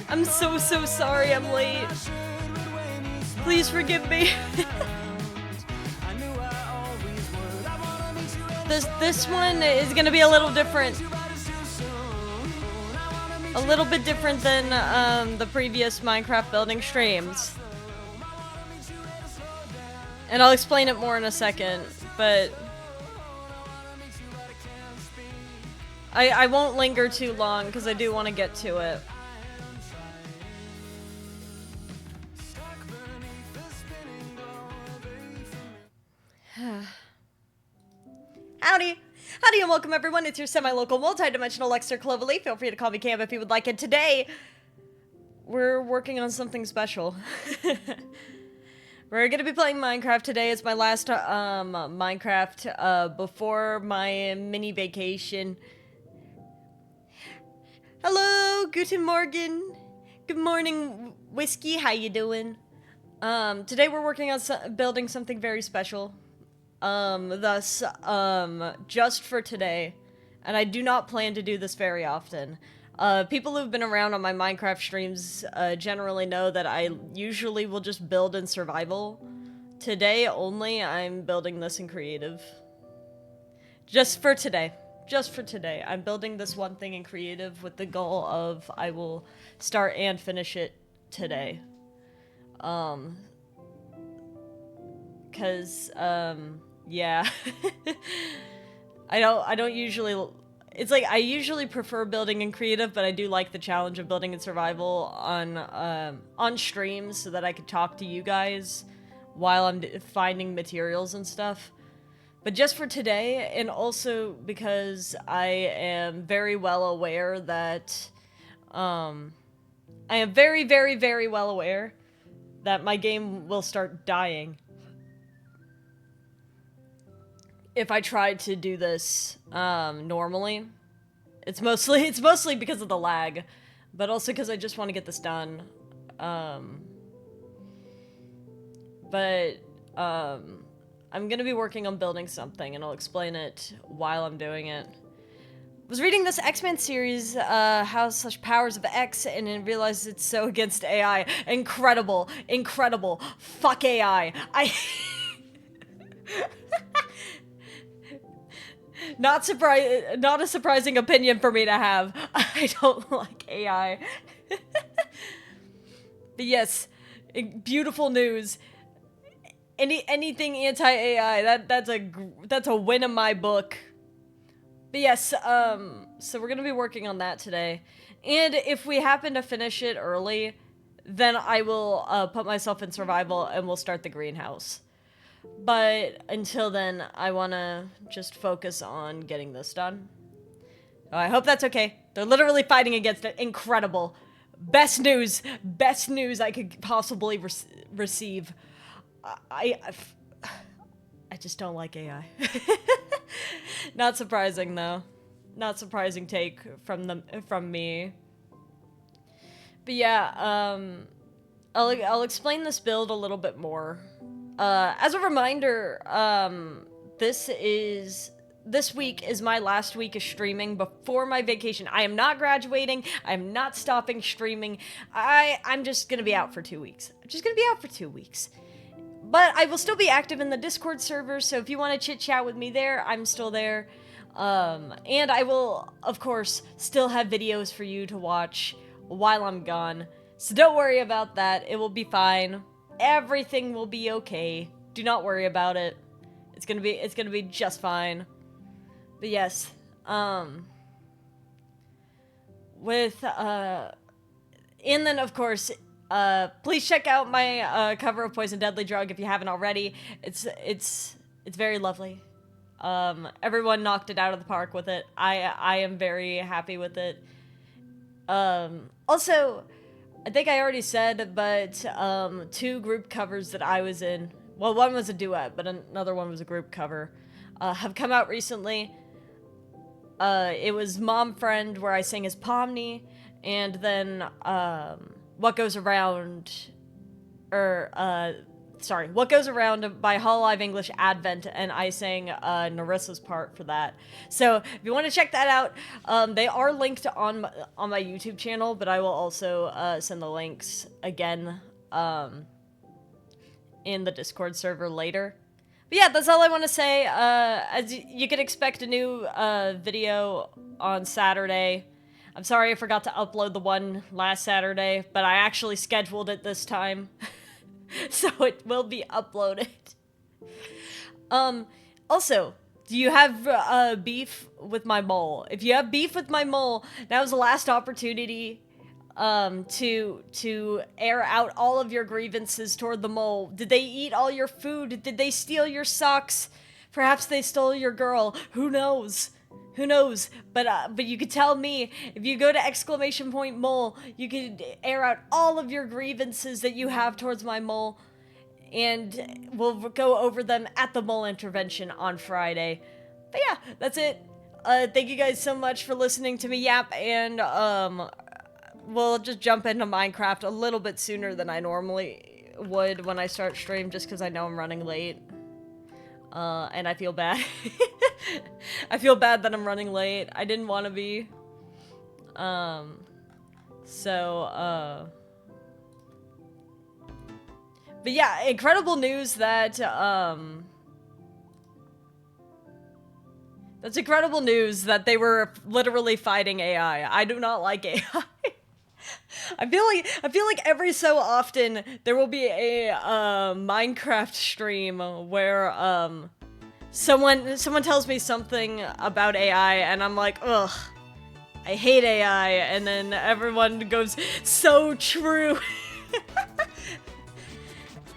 I'm so sorry I'm late. Please forgive me. This one is gonna be a little different. A little bit different than the previous Minecraft building streams. And I'll explain it more in a second, but I won't linger too long because I do want to get to it. Howdy! Howdy and welcome everyone, it's your semi-local multi-dimensional Lexter ClovaleeLive. Feel free to call me Cam if you would like it. Today, we're working on something special. We're gonna be playing Minecraft today. It's my last Minecraft before my mini vacation. Hello, guten Morgen. Good morning, Whiskey. How you doing? Today we're working on building something very special. Just for today, and I do not plan to do this very often. People who've been around on my Minecraft streams, generally know that I usually will just build in survival. Today only, I'm building this in creative. Just for today. Just for today. I'm building this one thing in creative with the goal of I will start and finish it today. Yeah. I don't usually, it's like I usually prefer building in creative, but I do like the challenge of building in survival on streams so that I could talk to you guys while I'm finding materials and stuff. But just for today, and also because I am very well aware that I am very well aware that my game will start dying if I try to do this normally. It's mostly because of the lag, but also because I just want to get this done. I'm gonna be working on building something, and I'll explain it while I'm doing it. I was reading this X-Men series, House/Powers of X, and then realized it's so against AI. Incredible, incredible. Fuck AI. Not a surprising opinion for me to have. I don't like AI. But yes, beautiful news. Anything anti-AI, that's a win in my book. But yes, so we're gonna be working on that today. And if we happen to finish it early, then I will put myself in survival and we'll start the greenhouse. But until then, I want to just focus on getting this done. I hope that's okay. They're literally fighting against it. Incredible. Best news I could possibly receive. I just don't like AI. Not surprising though. Not surprising take from me. But yeah, I'll explain this build a little bit more. As a reminder, this week is my last week of streaming before my vacation. I am not graduating. I'm not stopping streaming. I'm just gonna be out for 2 weeks. I'm just gonna be out for 2 weeks. But I will still be active in the Discord server, so if you want to chit-chat with me there, I'm still there. And I will, of course, still have videos for you to watch while I'm gone. So don't worry about that. It will be fine. Everything will be okay. Do not worry about it. It's gonna be just fine. But yes, and then of course, please check out my cover of Poison Deadly Drug if you haven't already. It's very lovely. Everyone knocked it out of the park with it. I am very happy with it. Also, I think I already said, but 2 group covers that I was in, well, one was a duet, but another one was a group cover, have come out recently. It was Mom Friend, where I sang as Pomni, and then What Goes Around, or sorry, What Goes Around by Hololive English Advent, and I sang Narissa's part for that. So if you want to check that out, they are linked on my YouTube channel, but I will also send the links again in the Discord server later. But yeah, that's all I want to say. As you can expect a new video on Saturday. I'm sorry I forgot to upload the one last Saturday, but I actually scheduled it this time. So it will be uploaded. Also, do you have beef with my mole? If you have beef with my mole, now's the last opportunity to air out all of your grievances toward the mole. Did they eat all your food? Did they steal your socks? Perhaps they stole your girl. Who knows? Who knows? But you could tell me, if you go to !mole, you could air out all of your grievances that you have towards my mole, and we'll go over them at the mole intervention on Friday. But yeah, that's it. Thank you guys so much for listening to me yap, and we'll just jump into Minecraft a little bit sooner than I normally would when I start stream, just because I know I'm running late. And I feel bad. I feel bad that I'm running late. I didn't want to be. But yeah, incredible news that, that's incredible news that they were literally fighting AI. I do not like AI. I feel like every so often there will be a Minecraft stream where someone tells me something about AI and I'm like, ugh, I hate AI, and then everyone goes, so true.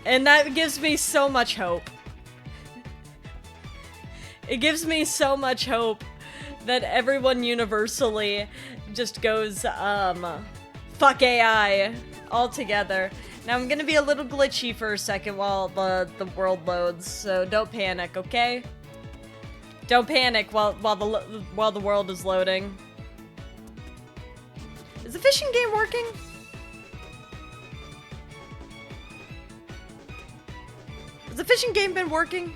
And that gives me so much hope. It gives me so much hope that everyone universally just goes, fuck AI altogether. Now I'm gonna be a little glitchy for a second while the world loads, so don't panic, okay? Don't panic while the world is loading. Is the fishing game working? Has the fishing game been working?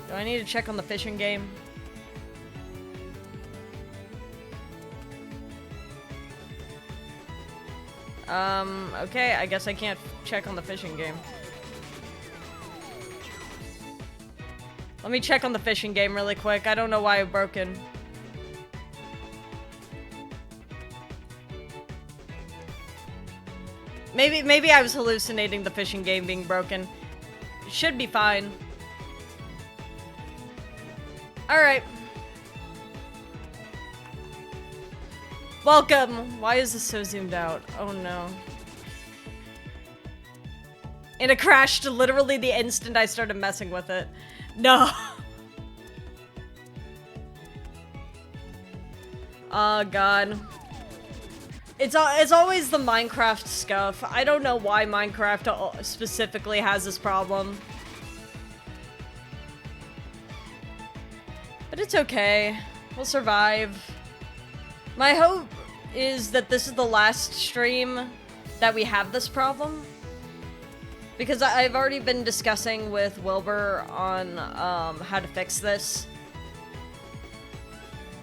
Do I need to check on the fishing game? Okay, I guess I can't check on the fishing game. Let me check on the fishing game really quick. I don't know why it's broken. Maybe I was hallucinating the fishing game being broken. It should be fine. Alright. Welcome! Why is this so zoomed out? Oh no. And it crashed literally the instant I started messing with it. No! Oh god. It's always the Minecraft scuff. I don't know why Minecraft specifically has this problem. But it's okay. We'll survive. My hope is that this is the last stream that we have this problem. Because I've already been discussing with Wilbur on how to fix this.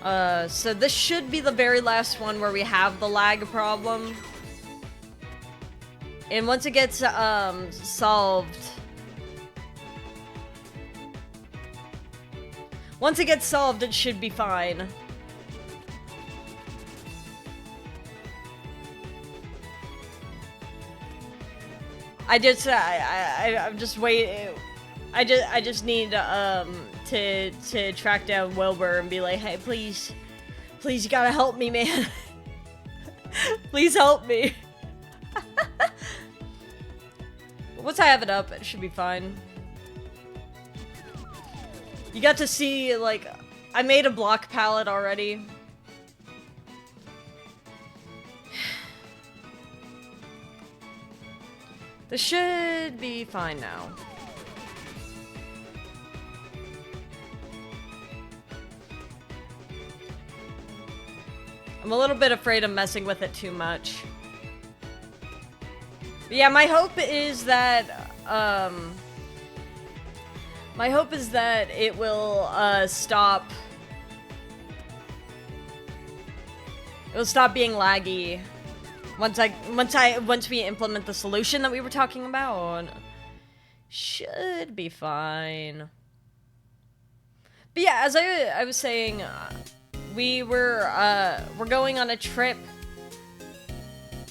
So this should be the very last one where we have the lag problem. And once it gets solved... Once it gets solved, it should be fine. I'm just waiting. I just need to track down Wilbur and be like, hey, please, you gotta help me, man. Please help me. Once I have it up, it should be fine. You got to see, like, I made a block palette already. This should be fine now. I'm a little bit afraid of messing with it too much. But yeah, my hope is that it will stop. It'll stop being laggy once we implement the solution that we were talking about. Should be fine. But yeah, as I was saying, we're going on a trip.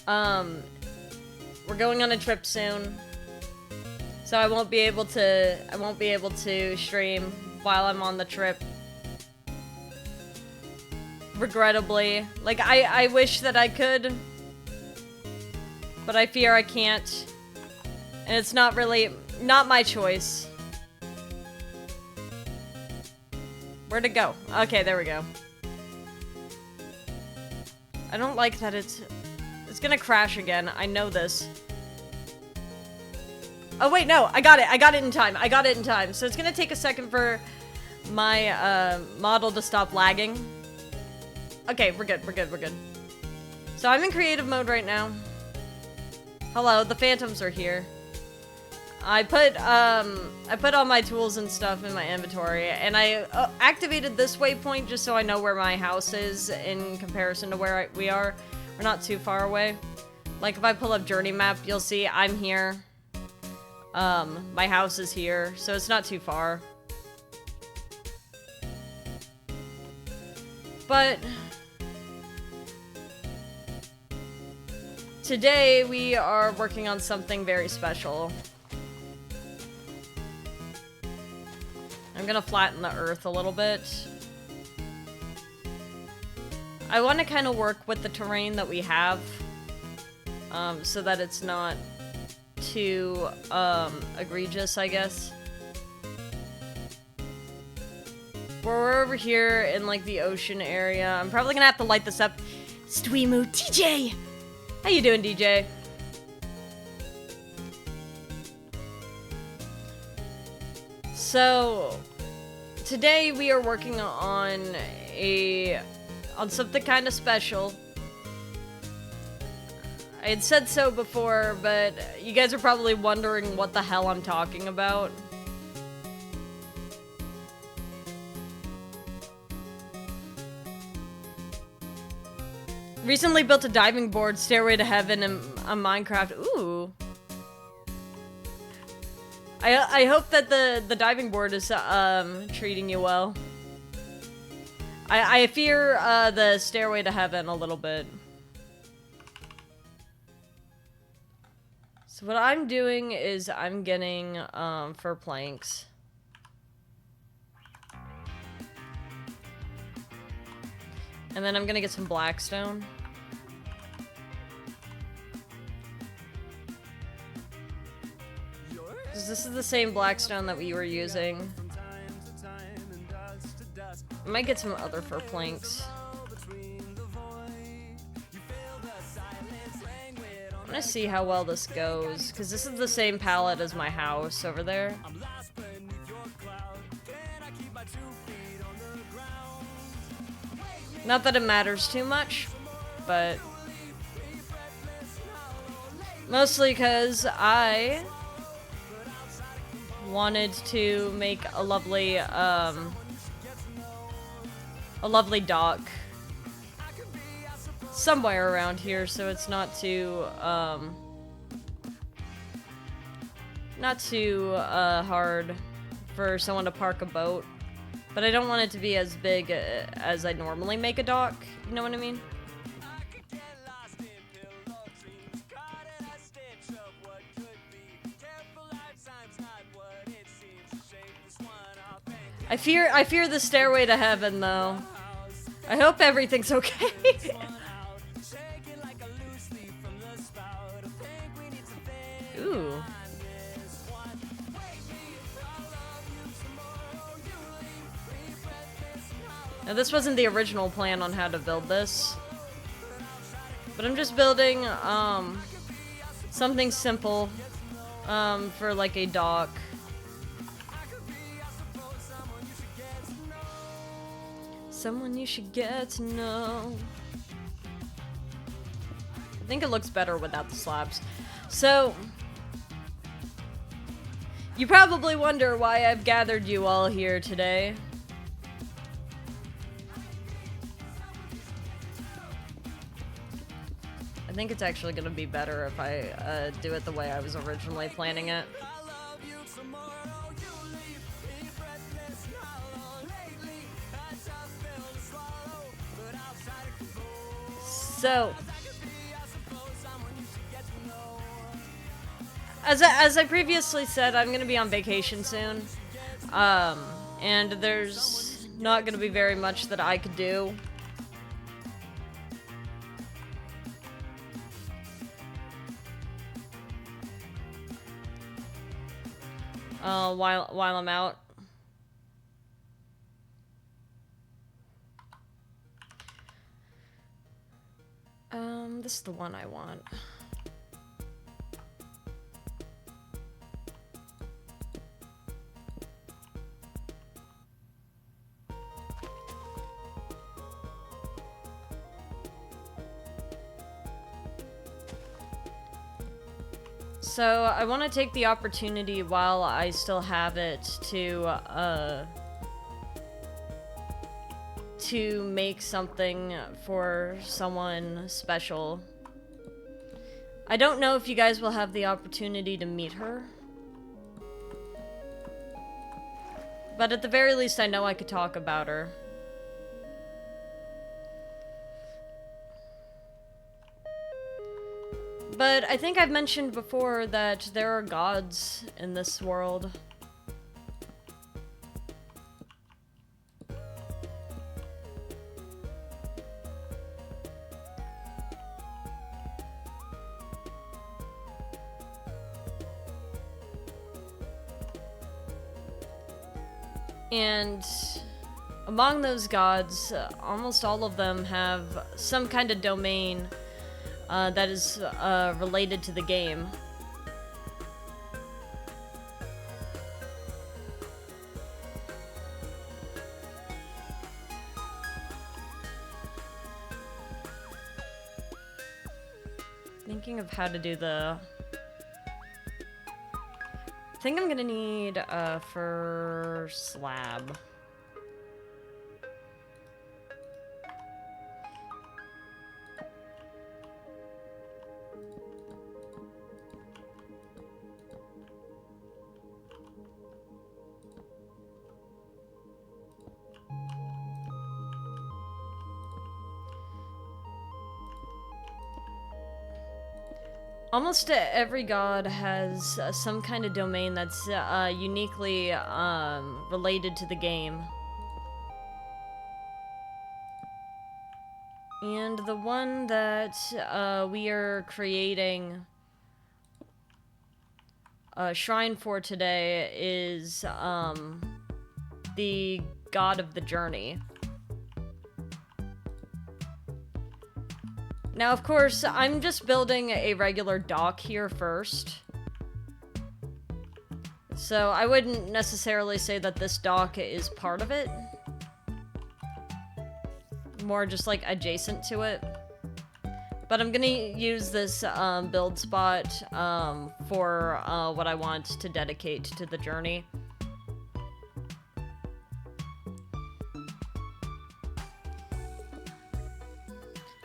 We're going on a trip soon, so I won't be able to stream while I'm on the trip. Regrettably, like I wish that I could, but I fear I can't, and it's not my choice. Where'd it go? Okay, there we go. I don't like that it's gonna crash again. I know this. Oh wait, no, I got it in time. So it's gonna take a second for my model to stop lagging. Okay, we're good. So I'm in creative mode right now. Hello, the phantoms are here. I put all my tools and stuff in my inventory, and I activated this waypoint just so I know where my house is in comparison to where we are. We're not too far away. Like if I pull up journey map, you'll see I'm here. My house is here, so it's not too far. But today we are working on something very special. I'm gonna flatten the earth a little bit. I want to kind of work with the terrain that we have, so that it's not too egregious, I guess. We're over here in like the ocean area. I'm probably gonna have to light this up. Stweemu DJ! How you doing, DJ? So today we are working on something kind of special. I had said so before, but you guys are probably wondering what the hell I'm talking about. Recently built a diving board, Stairway to Heaven, on Minecraft. Ooh. I hope that the diving board is treating you well. I fear the Stairway to Heaven a little bit. So what I'm doing is I'm getting fir planks. And then I'm gonna get some blackstone. This is the same blackstone that we were using. I might get some other fir planks. I'm gonna see how well this goes, because this is the same palette as my house over there. Not that it matters too much, but mostly because I wanted to make a lovely dock somewhere around here, so it's not too hard for someone to park a boat. But I don't want it to be as big as I normally make a dock. You know what I mean? I fear the Stairway to Heaven, though. I hope everything's okay. Ooh. Now, this wasn't the original plan on how to build this, but I'm just building something simple for like a dock. Someone you should get to know. think it looks better without the slabs. So, you probably wonder why I've gathered you all here today. I think it's actually going to be better if I do it the way I was originally planning it. So, as I previously said, I'm going to be on vacation soon, and there's not going to be very much that I could do. While I'm out. This is the one I want. So, I want to take the opportunity while I still have it to make something for someone special. I don't know if you guys will have the opportunity to meet her, but at the very least I know I could talk about her. But I think I've mentioned before that there are gods in this world. And among those gods, almost all of them have some kind of domain that is related to the game. Thinking of how to do the... I think I'm gonna need for slab. Almost every god has some kind of domain that's uniquely related to the game. And the one that we are creating a shrine for today is the god of the journey. Now, of course, I'm just building a regular dock here first. So I wouldn't necessarily say that this dock is part of it. More just like adjacent to it. But I'm gonna use this build spot for what I want to dedicate to the journey.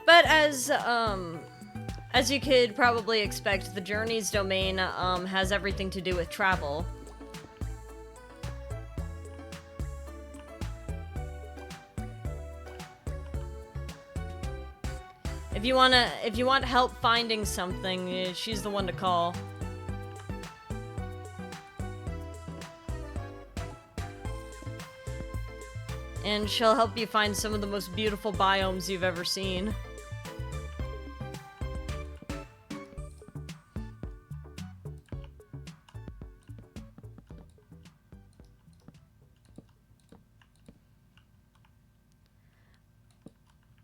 But as you could probably expect, the journey's domain has everything to do with travel. If you want help finding something, she's the one to call. And she'll help you find some of the most beautiful biomes you've ever seen.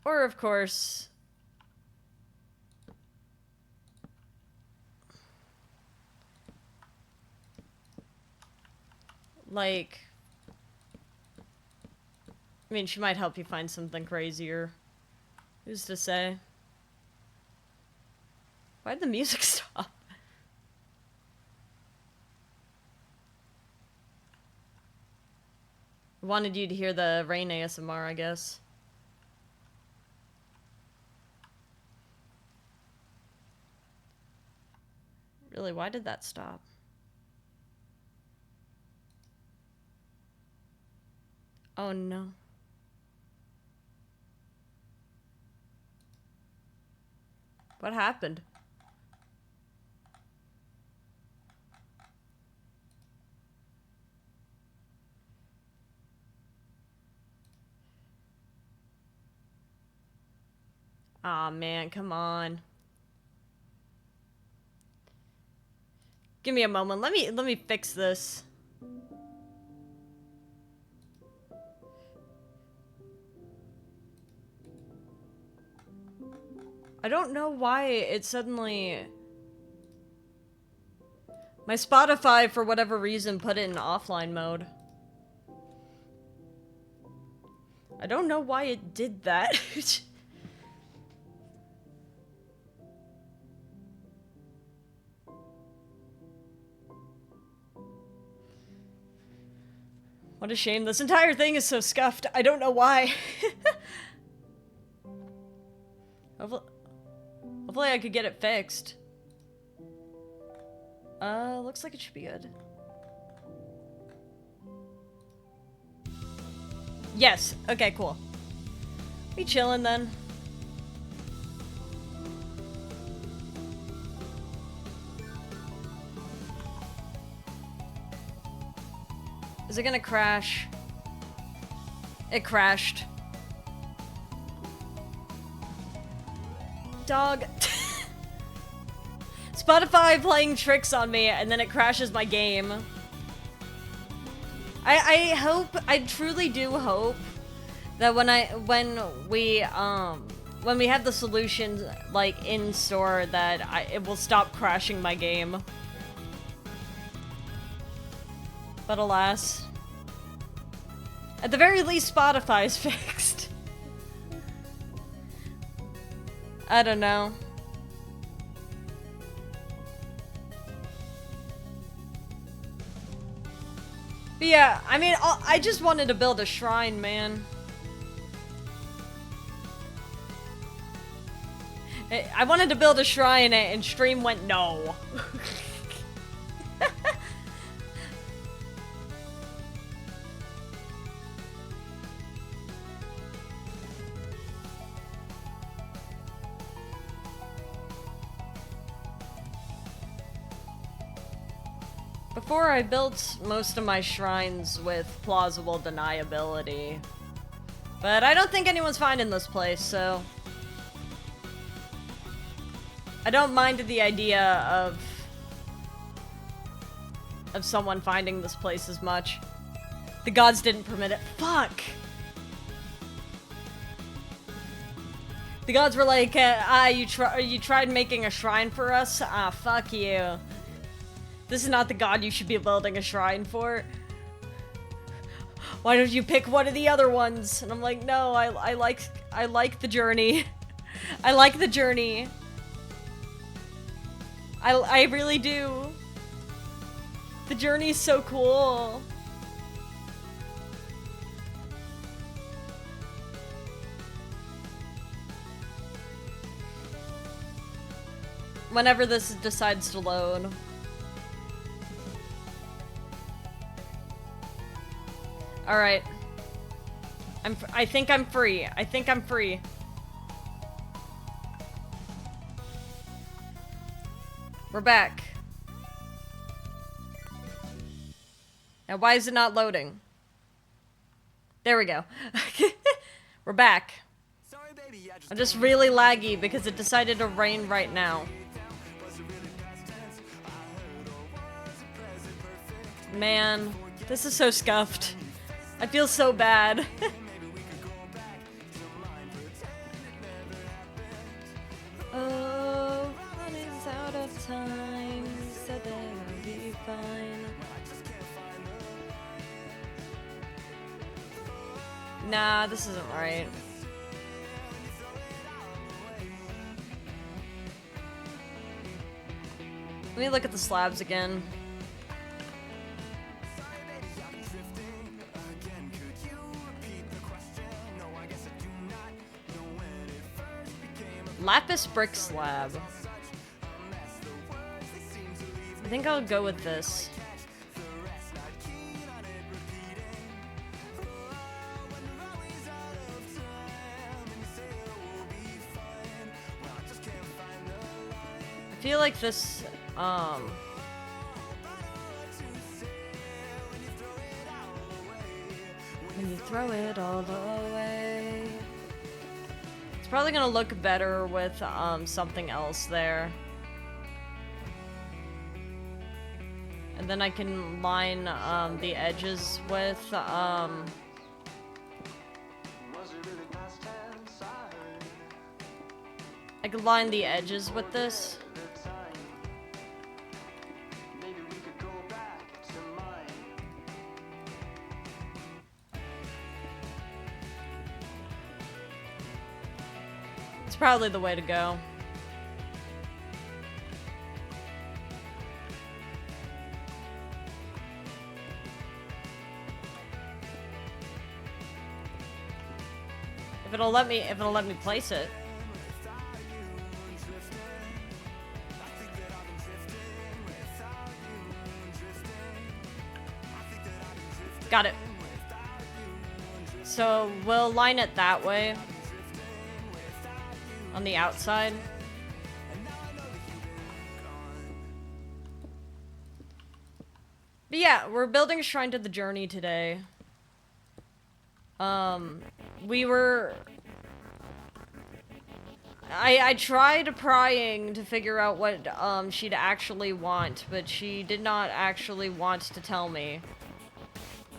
Or, of course, like, I mean, she might help you find something crazier. Who's to say? Why'd the music stop? Wanted you to hear the rain ASMR, I guess. Really, why did that stop? Oh no. What happened? Aw, man, come on. Give me a moment. Let me fix this. I don't know why it suddenly... My Spotify, for whatever reason, put it in offline mode. I don't know why it did that. What a shame. This entire thing is so scuffed. I don't know why. Hopefully I could get it fixed. Looks like it should be good. Yes. Okay, cool. We chillin' then. Is it gonna crash? It crashed. Dog. Spotify playing tricks on me, and then it crashes my game. I hope, I truly do hope that when we have the solution like in store, that it will stop crashing my game. But alas, at the very least, Spotify is fixed. I don't know. But yeah, I mean, I just wanted to build a shrine, man. I wanted to build a shrine, and stream went no. Before, I built most of my shrines with plausible deniability. But I don't think anyone's finding this place, so... I don't mind the idea of someone finding this place as much. The gods didn't permit it. Fuck! The gods were like, you tried making a shrine for us? Ah, fuck you. This is not the god you should be building a shrine for. Why don't you pick one of the other ones? And I'm like, no, I like the journey. I like the journey. I really do. The journey's so cool. Whenever this decides to load. Alright. I think I'm free. I think I'm free. We're back. Now, why is it not loading? There we go. We're back. I'm just really laggy because it decided to rain right now. Man, this is so scuffed. I feel so bad. Oh, one is out of time, so they'll be fine. Nah, this isn't right. me look at the slabs again. Lapis brick slab. I think I'll go with this. I feel like this, when you throw it all away. It's probably gonna look better with, something else there. And then I can line, the edges with, I could line the edges with this. It's probably the way to go. If it'll let me place it. Got it. So we'll line it that way. On the outside. But yeah, we're building a shrine to the journey today. We were... I tried prying to figure out what, she'd actually want, but she did not actually want to tell me.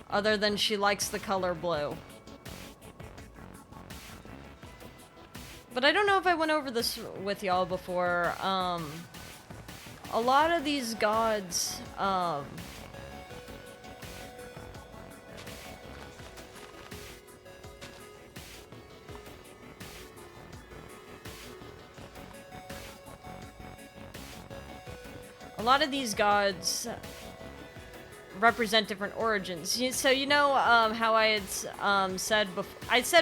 Other than she likes the color blue. But I don't know if I went over this with y'all before. A lot of these gods, a lot of these gods represent different origins. So you know how I had said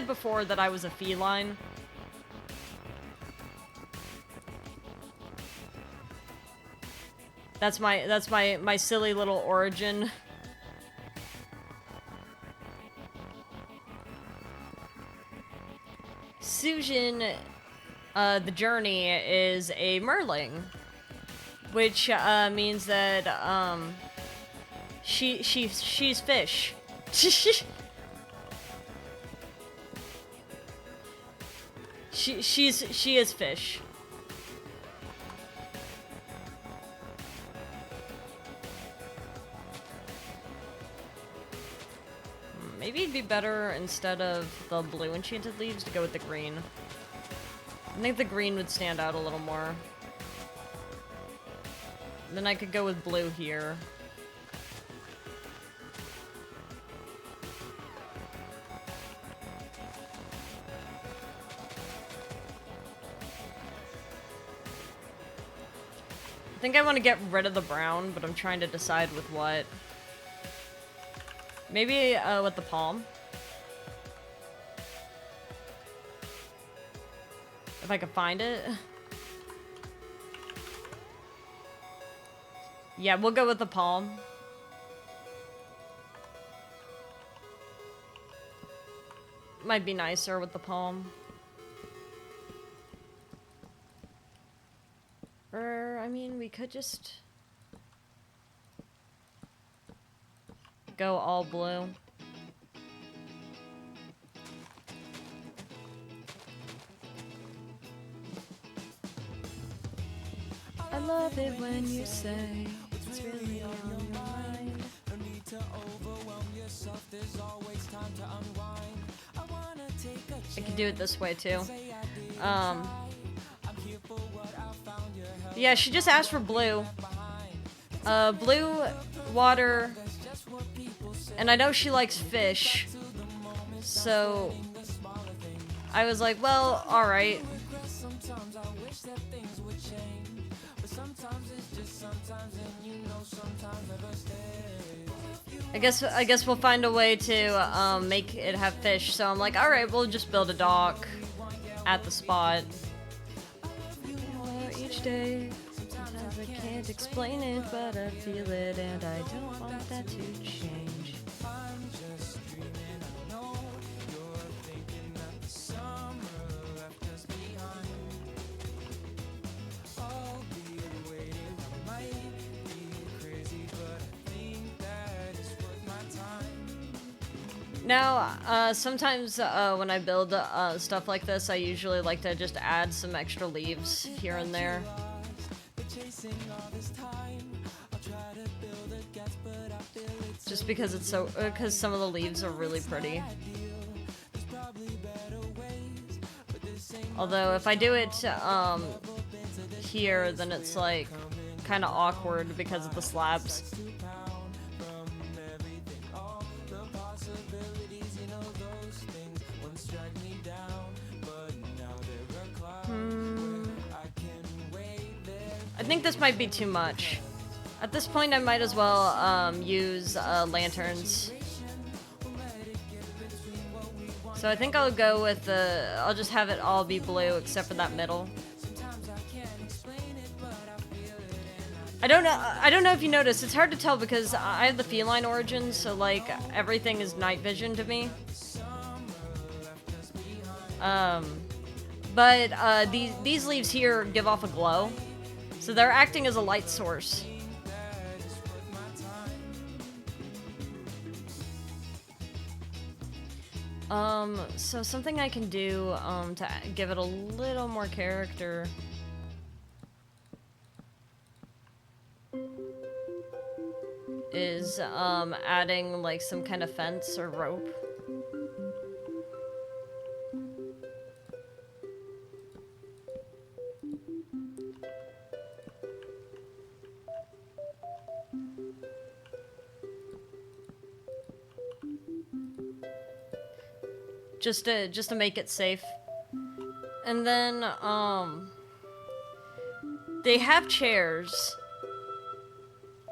before that I was a feline. That's my silly little origin. Sujin, the journey, is a merling, which means that she's fish. she is fish. Maybe it'd be better, instead of the blue enchanted leaves, to go with the green. I think the green would stand out a little more. Then I could go with blue here. I think I want to get rid of the brown, but I'm trying to decide with what. Maybe with the palm. If I could find it. Yeah, we'll go with the palm. Might be nicer with the palm. Or, I mean, we could just go all blue. I love it when you say it's really on your mind. No need to overwhelm yourself, there's always time to unwind. I can do it this way too. Yeah, she just asked for blue. Blue, water, and I know she likes fish, so I was like, well, alright. I guess we'll find a way to make it have fish. So I'm like, all right, we'll just build a dock at the spot. Each day, sometimes I can't explain it, but I feel it, and I don't want that to change. Now, sometimes when I build stuff like this, I usually like to just add some extra leaves here and there. Just because it's so, because some of the leaves are really pretty. Although if I do it here, then it's like kind of awkward because of the slabs. I think this might be too much. At this point, I might as well use lanterns. So I think I'll go with the... I'll just have it all be blue except for that middle. I don't know if you noticed, it's hard to tell because I have the feline origin, so like everything is night vision to me. But these leaves here give off a glow. So they're acting as a light source. So something I can do to give it a little more character is adding like some kind of fence or rope. Just to make it safe. And then they have chairs.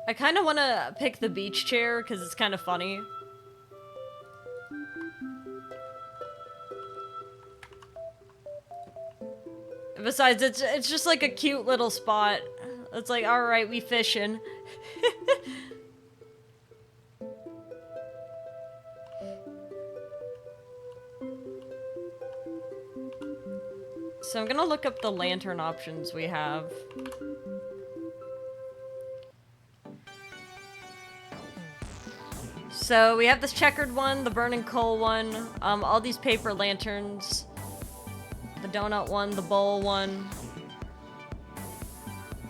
I kind of want to pick the beach chair because it's kind of funny. Besides, it's just like a cute little spot. It's like, all right, we fishing. So I'm gonna look up the lantern options we have. So we have this checkered one, the burning coal one, all these paper lanterns, the donut one, the bowl one.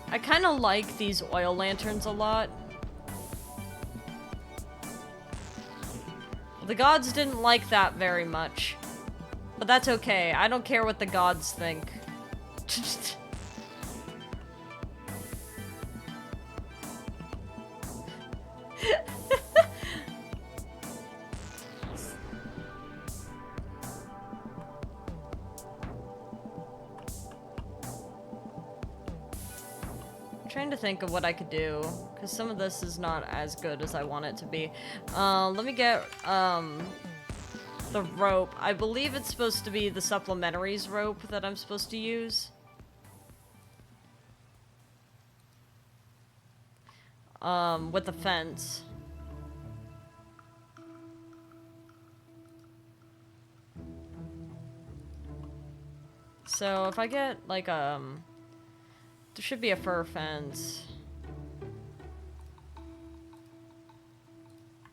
I kind of like these oil lanterns a lot. The gods didn't like that very much. But that's okay. I don't care what the gods think. I'm trying to think of what I could do, because some of this is not as good as I want it to be. Let me get, the rope. I believe it's supposed to be the supplementaries rope that I'm supposed to use. With the fence. So if I get like there should be a fur fence.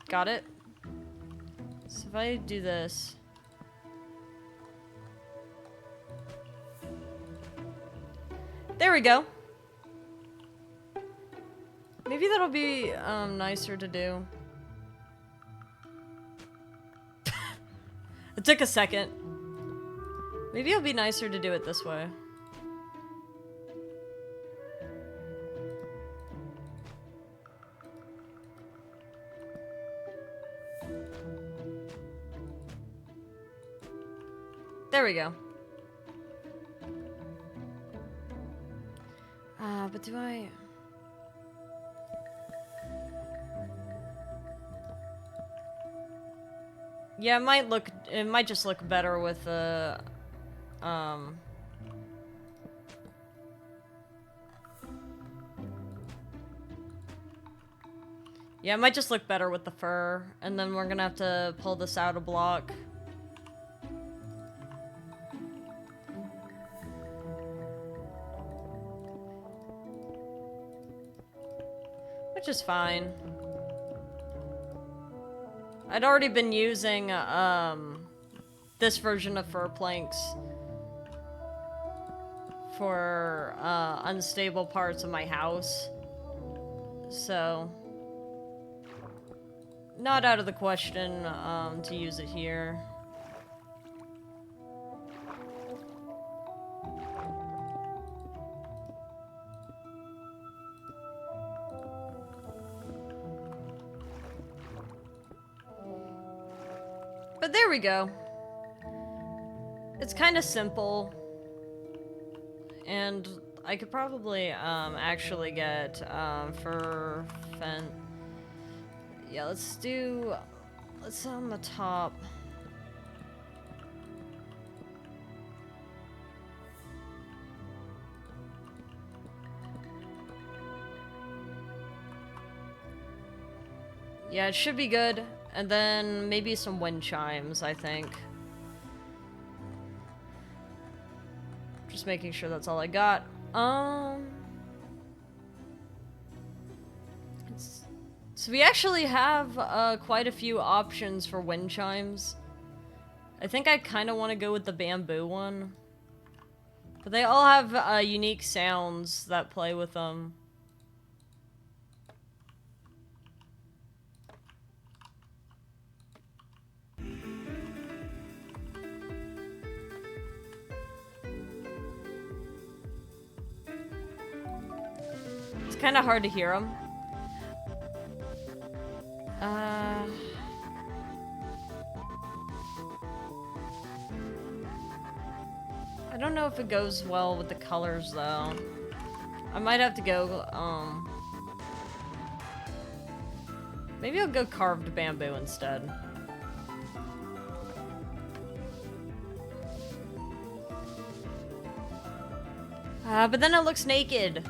Got it? So if I do this. There we go. Maybe that'll be nicer to do. It took a second. Maybe it'll be nicer to do it this way. There we go. But do I... Yeah, it might just look better with the, yeah, it might just look better with the fur, and then we're gonna have to pull this out a block. Which is fine. I'd already been using, this version of fur planks for, unstable parts of my house. So... not out of the question, to use it here. But there we go. It's kind of simple. And I could probably, actually get, fur fence. Yeah, let's on the top. Yeah, it should be good. And then maybe some wind chimes, I think. Just making sure that's all I got. So we actually have quite a few options for wind chimes. I think I kind of want to go with the bamboo one. But they all have unique sounds that play with them. It's kind of hard to hear them. I don't know if it goes well with the colors, though. I might have to go, maybe I'll go carved bamboo instead. But then it looks naked.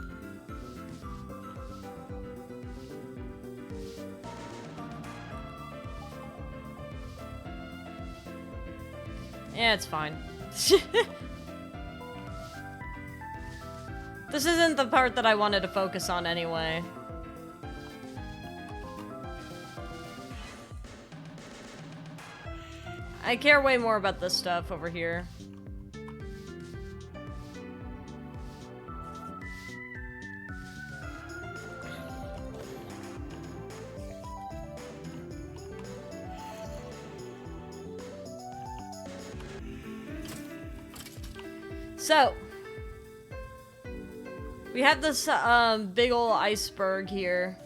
Yeah, it's fine. This isn't the part that I wanted to focus on anyway. I care way more about this stuff over here. So, we have this big ol' iceberg here.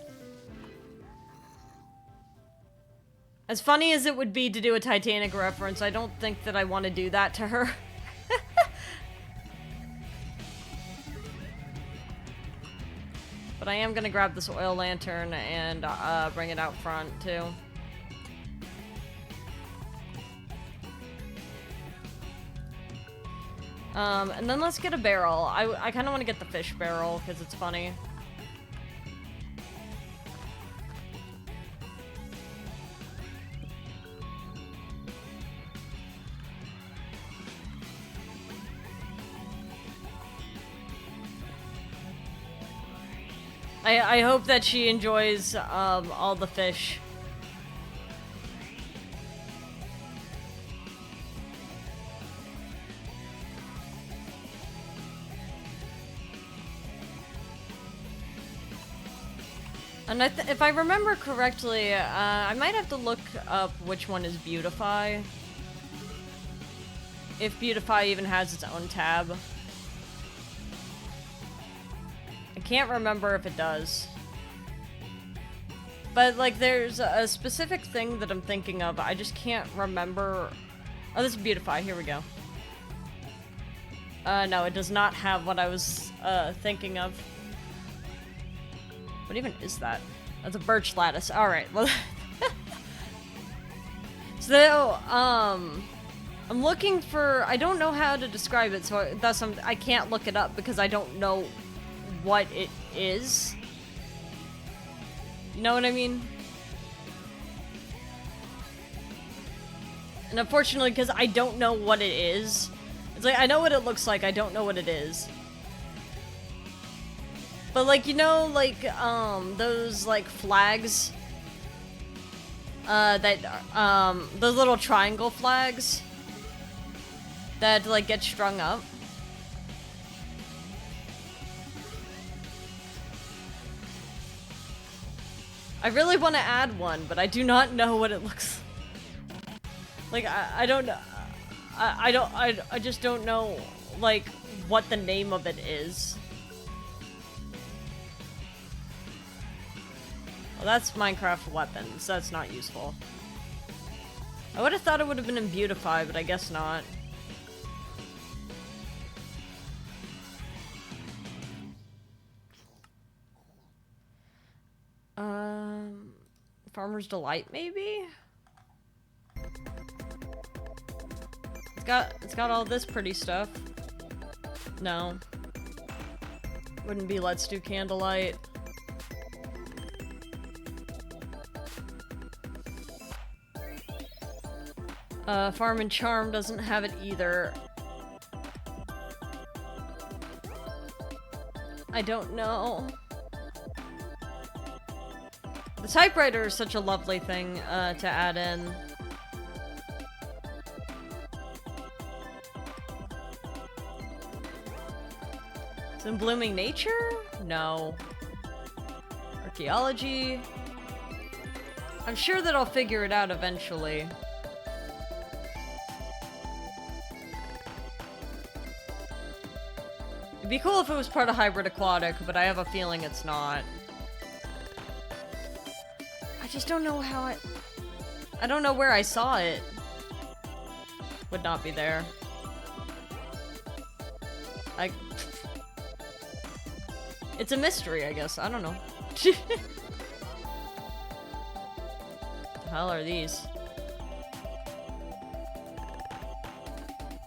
As funny as it would be to do a Titanic reference, I don't think that I want to do that to her. But I am gonna grab this oil lantern and bring it out front too. And then let's get a barrel. I kind of want to get the fish barrel because it's funny. I hope that she enjoys all the fish. And if I remember correctly, I might have to look up which one is Beautify. If Beautify even has its own tab. I can't remember if it does. But, like, there's a specific thing that I'm thinking of. I just can't remember. Oh, this is Beautify. Here we go. No, it does not have what I was thinking of. What even is that? That's a birch lattice. Alright, well... So, I'm looking for... I don't know how to describe it, so thus I can't look it up because I don't know what it is. You know what I mean? And unfortunately, because I don't know what it is, it's like, I know what it looks like, I don't know what it is. But like, you know, like, those, like, flags? Those little triangle flags? That, like, get strung up? I really want to add one, but I do not know what it looks like. I don't know. I just don't know, like, what the name of it is. Well, that's Minecraft weapons. That's not useful. I would have thought it would have been in Beautify, but I guess not. Farmer's Delight, maybe? It's got all this pretty stuff. No. Wouldn't be Let's Do Candlelight. Farm and Charm doesn't have it either. I don't know. The typewriter is such a lovely thing to add in. It's in Blooming Nature? No. Archaeology? I'm sure that I'll figure it out eventually. It'd be cool if it was part of Hybrid Aquatic, but I have a feeling it's not. I just don't know how I don't know where I saw it. Would not be there. It's a mystery, I guess. I don't know. The hell are these?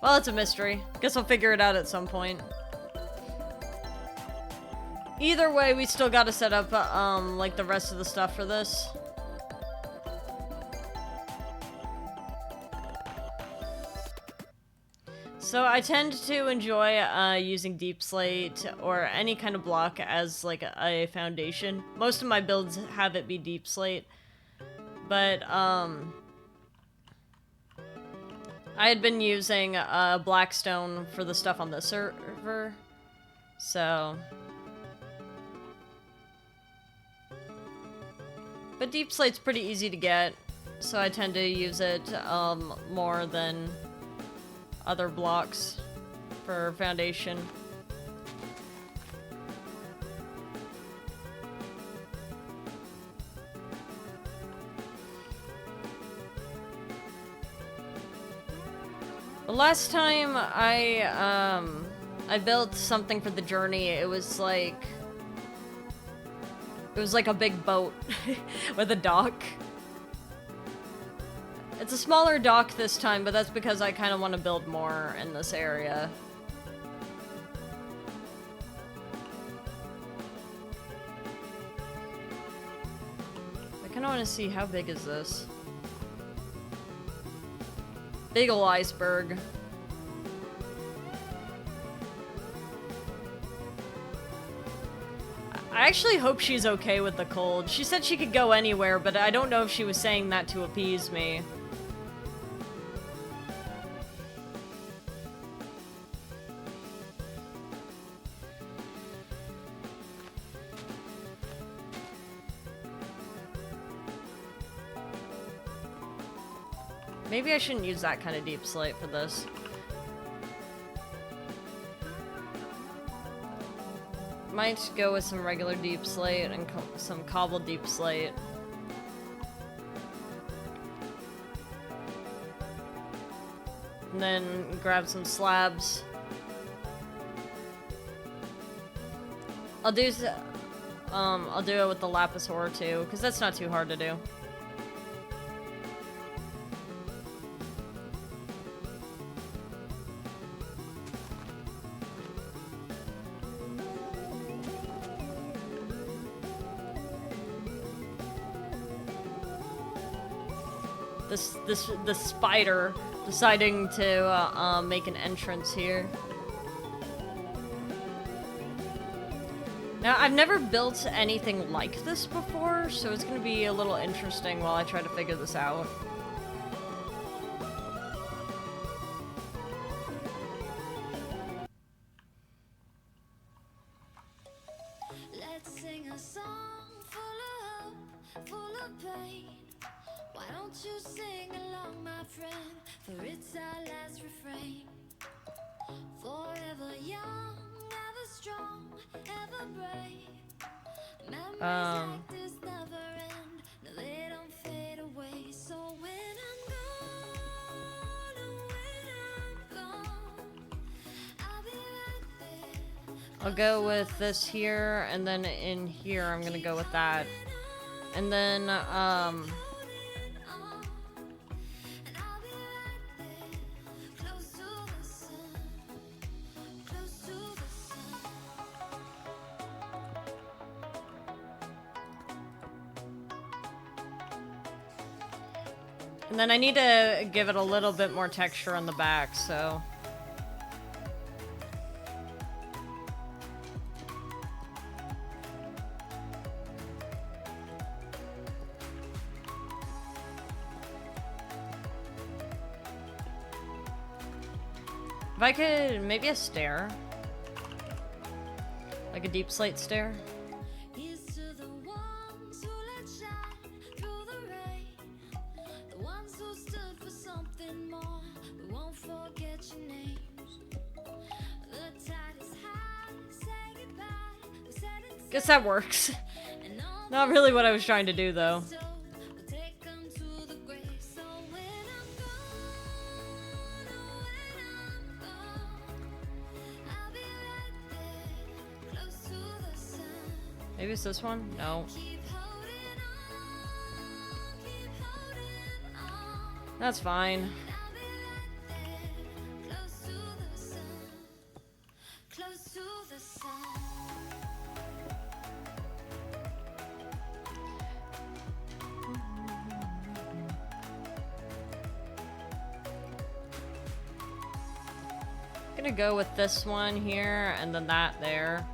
Well, it's a mystery. Guess I'll figure it out at some point. Either way, we still gotta set up, like, the rest of the stuff for this. So I tend to enjoy using deep slate or any kind of block as like a foundation. Most of my builds have it be deep slate, but I had been using Blackstone for the stuff on the server, so. But deep slate's pretty easy to get, so I tend to use it more than other blocks for foundation. The last time I built something for the journey, it was like a big boat with a dock. It's a smaller dock this time, but that's because I kind of want to build more in this area. I kind of want to see how big is this. Big ol' iceberg. I actually hope she's okay with the cold. She said she could go anywhere, but I don't know if she was saying that to appease me. Maybe I shouldn't use that kind of deep slate for this. Might go with some regular deep slate and some cobbled deep slate. And then grab some slabs. I'll I'll do it with the lapis ore too, because that's not too hard to do. The spider deciding to make an entrance here. Now, I've never built anything like this before, so it's gonna be a little interesting while I try to figure this out. Let's sing a song full of hope, full of pain. Why don't you sing along, my friend? For it's our last refrain. Forever young, ever strong, ever brave. Memories like this never end. No, they don't fade away. So when I'm gone, I'll be right there. I'll go with this here, and then in here I'm gonna go with that. And then, and then I need to give it a little bit more texture on the back, so... If I could, maybe a stair. Like a deep slate stair. Here's to the ones who let shine through the rain. The ones who stood for something more. We won't forget your names. The tide is high, say goodbye. We said it's Guess that works. and all Not really what I was trying to do, though. so we'll take them to the grave. So when I'm gone, I'll be right there, close to the sun. Maybe it's this one? No. Keep holding on, That's fine. and I'll be right there, close to the sun, close to the sun. Gonna go with this one here, and then that there.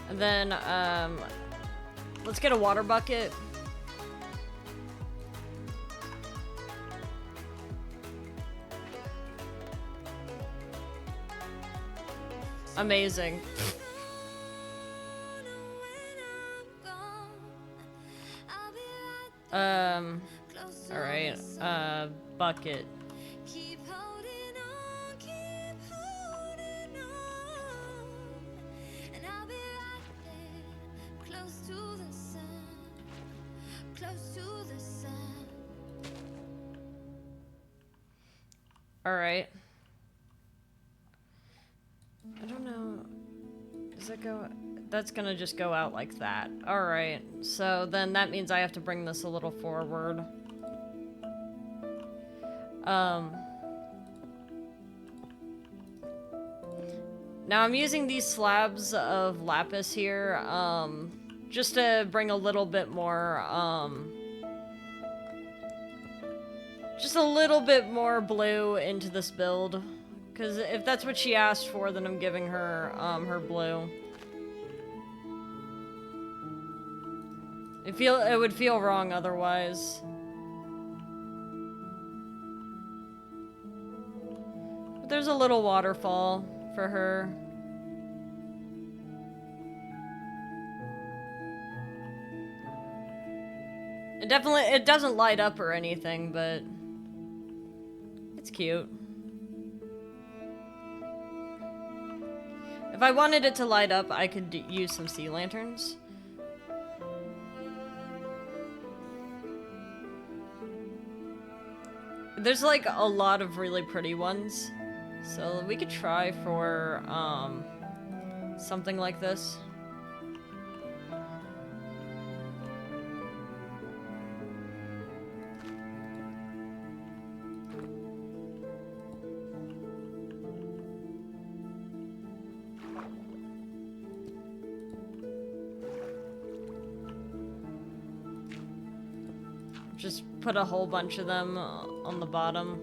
And then, let's get a water bucket. Amazing. Alright, bucket. Keep holding on, keep holding on, and I'll be right there, close to the sun, close to the sun. Alright. I don't know. Does that go... That's gonna just go out like that. Alright. So then that means I have to bring this a little forward. Now I'm using these slabs of lapis here, just to bring a little bit more, just a little bit more blue into this build. Because if that's what she asked for, then I'm giving her, her blue. It would feel wrong otherwise. But there's a little waterfall for her. It doesn't light up or anything, but it's cute. If I wanted it to light up, I could use some sea lanterns. There's like a lot of really pretty ones. So we could try for something like this. Just put a whole bunch of them on the bottom.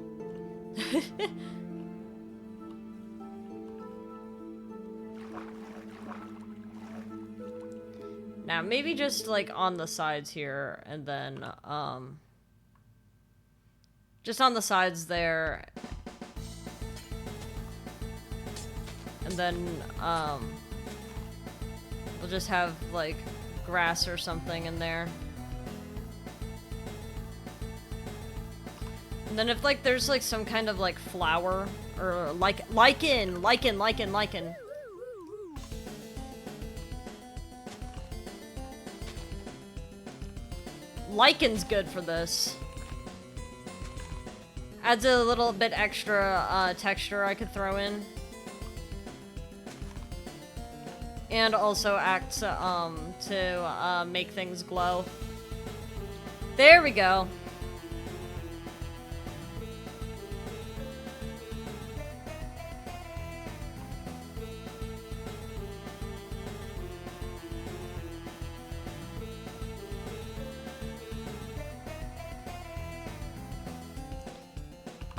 Now, maybe just like on the sides here, and then, just on the sides there. And then, we'll just have like grass or something in there. And then if, like, there's, like, some kind of, like, flower, or, like, lichen. Lichen's good for this. Adds a little bit extra, texture I could throw in. And also acts, to, make things glow. There we go.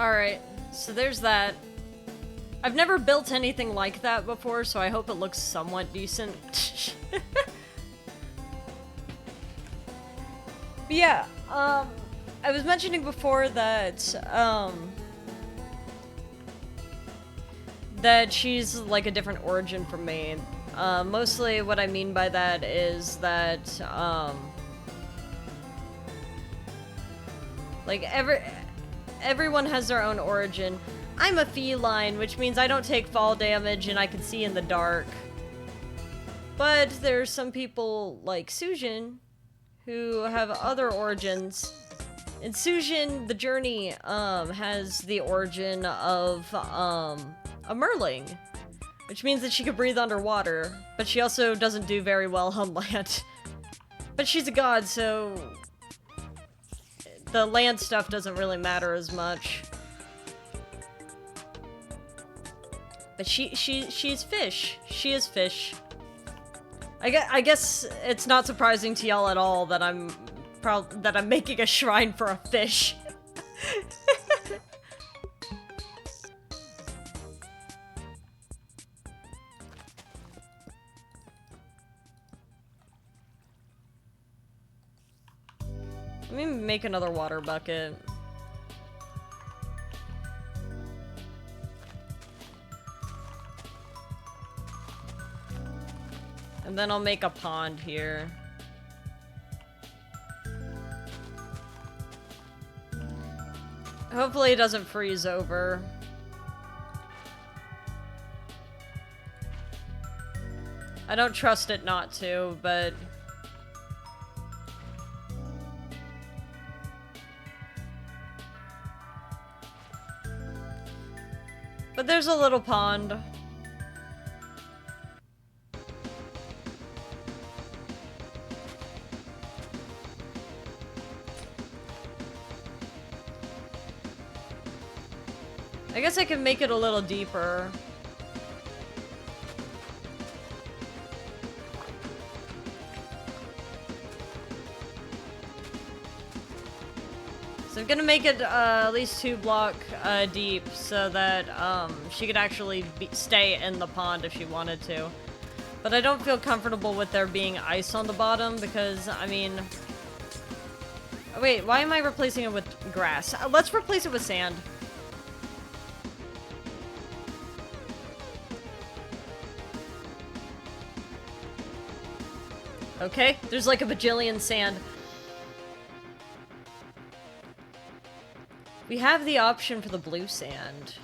Alright, so there's that. I've never built anything like that before, so I hope it looks somewhat decent. But yeah, I was mentioning before that, that she's like a different origin from me. Mostly what I mean by that is that, like everyone has their own origin. I'm a feline, which means I don't take fall damage and I can see in the dark. But there's some people like Sujin who have other origins. And Sujin, the journey, has the origin of a merling, which means that she can breathe underwater, but she also doesn't do very well on land. But she's a god, so the land stuff doesn't really matter as much. But she's fish. She is fish. I guess it's not surprising to y'all at all that I'm making a shrine for a fish. Let me make another water bucket. And then I'll make a pond here. Hopefully it doesn't freeze over. I don't trust it not to, but there's a little pond. I guess I can make it a little deeper. So I'm gonna make it at least 2 block deep so that she could actually stay in the pond if she wanted to. But I don't feel comfortable with there being ice on the bottom because, I mean... Oh, wait, why am I replacing it with grass? Let's replace it with sand. Okay, there's like a bajillion sand. We have the option for the blue sand.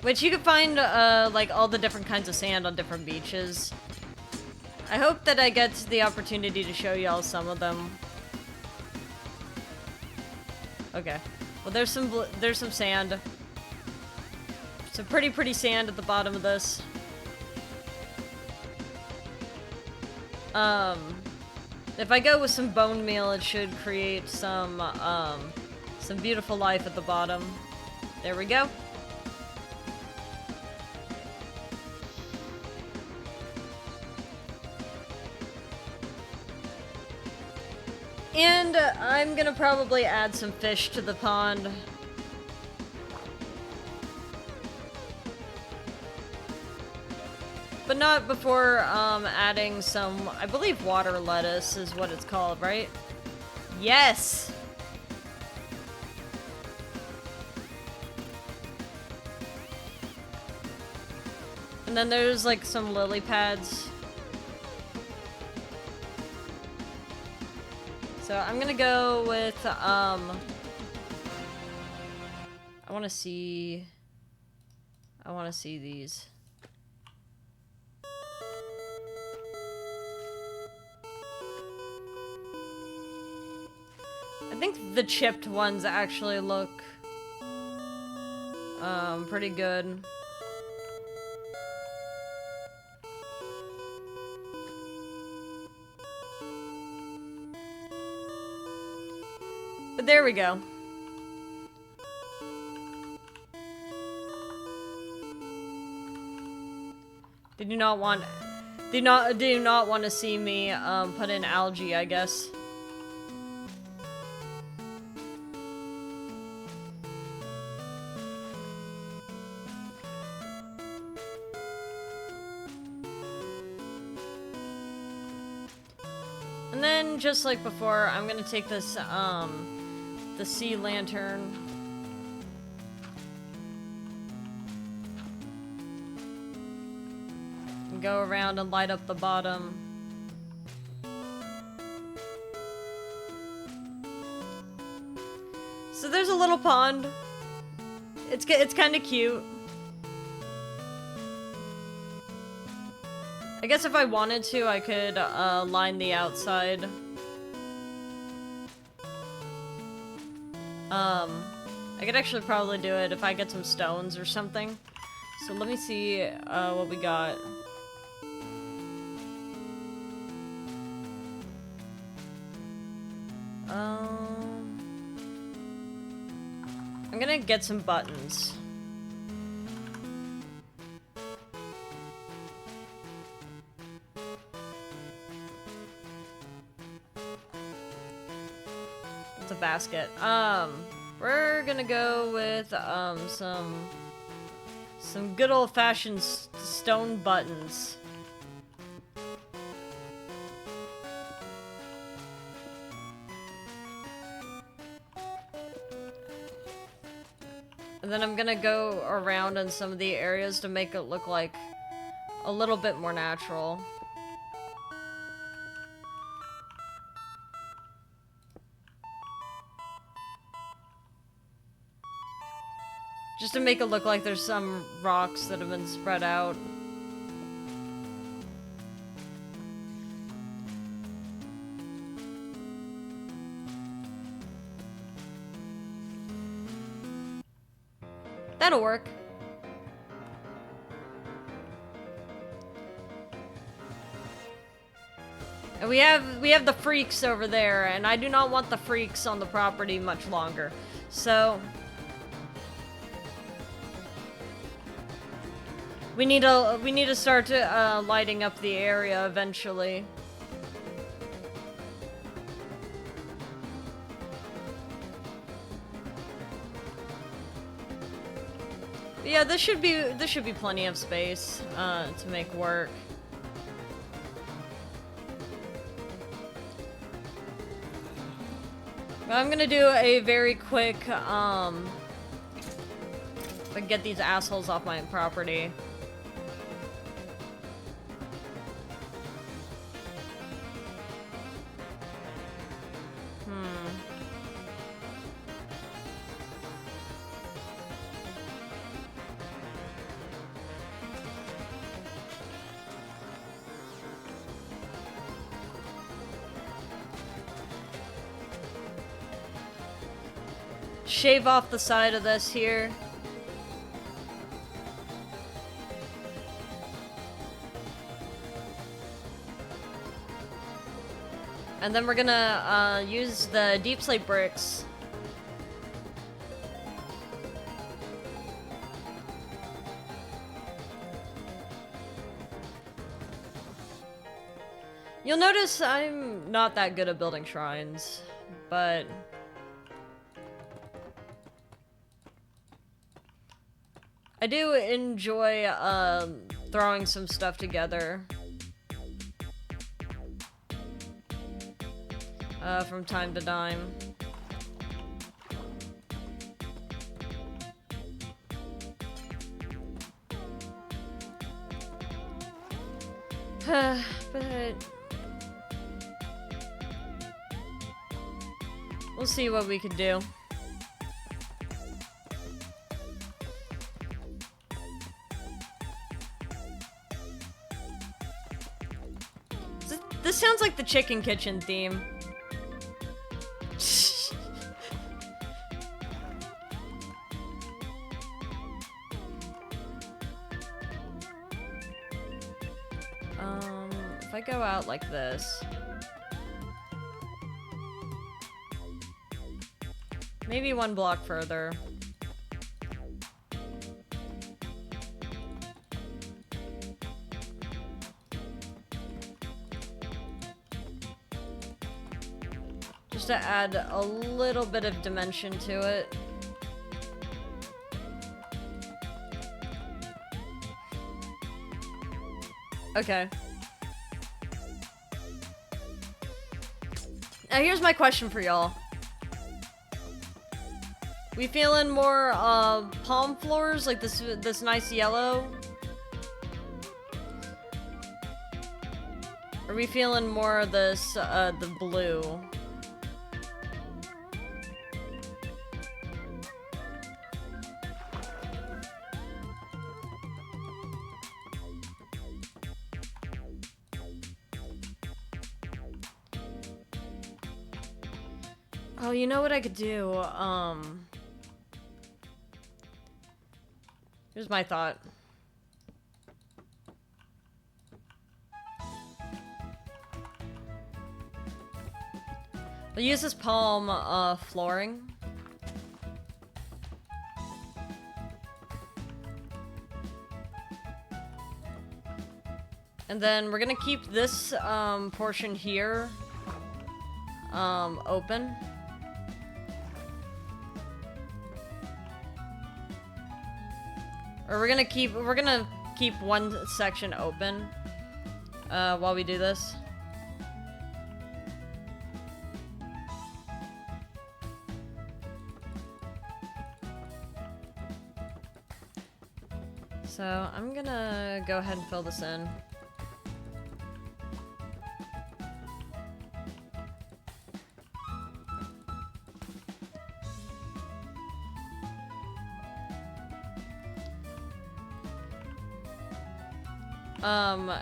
Which you can find, like, all the different kinds of sand on different beaches. I hope that I get the opportunity to show y'all some of them. Okay. Well, there's some sand. Some pretty sand at the bottom of this. If I go with some bone meal, it should create some beautiful life at the bottom. There we go. And I'm gonna probably add some fish to the pond. But not before adding some, I believe water lettuce is what it's called, right? Yes! And then there's like some lily pads. So I'm gonna go with, I wanna see these. I think the chipped ones actually look, pretty good. But there we go. Do not want to see me put in algae, I guess. And then just like before, I'm gonna take this the sea lantern. And go around and light up the bottom. So there's a little pond. It's kind of cute. I guess if I wanted to, I could line the outside. I could actually probably do it if I get some stones or something. So let me see what we got. I'm gonna get some buttons. It's a basket. We're gonna go with some good old-fashioned stone buttons. And then I'm gonna go around in some of the areas to make it look like a little bit more natural. Just to make it look like there's some rocks that have been spread out. That'll work. And we have the freaks over there, and I do not want the freaks on the property much longer. So we need to start lighting up the area eventually. Yeah, this should be plenty of space to make work. But I'm gonna do a very quick like get these assholes off my property. shave off the side of this here. And then we're gonna use the deep slate bricks. You'll notice I'm not that good at building shrines, but I do enjoy throwing some stuff together from time to time. But we'll see what we can do. This sounds like the Chicken Kitchen theme. If I go out like this, maybe one block further. Just to add a little bit of dimension to it. Okay. Now here's my question for y'all. We feeling more palm floors, like this nice yellow? Are we feeling more of this the blue? Oh, you know what I could do? Here's my thought. We'll use this palm flooring. And then we're gonna keep this portion here open. Or we're gonna keep one section open while we do this. So I'm gonna go ahead and fill this in.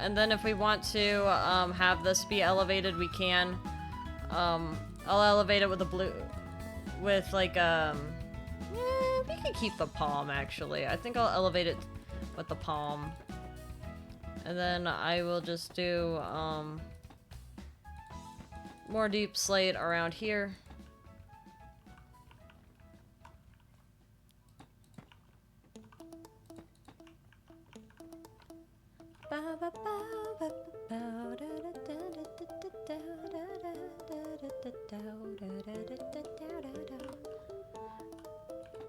And then if we want to have this be elevated, we can. I'll elevate it with a blue, with like we can keep the palm actually. I think I'll elevate it with the palm, and then I will just do more deep slate around here.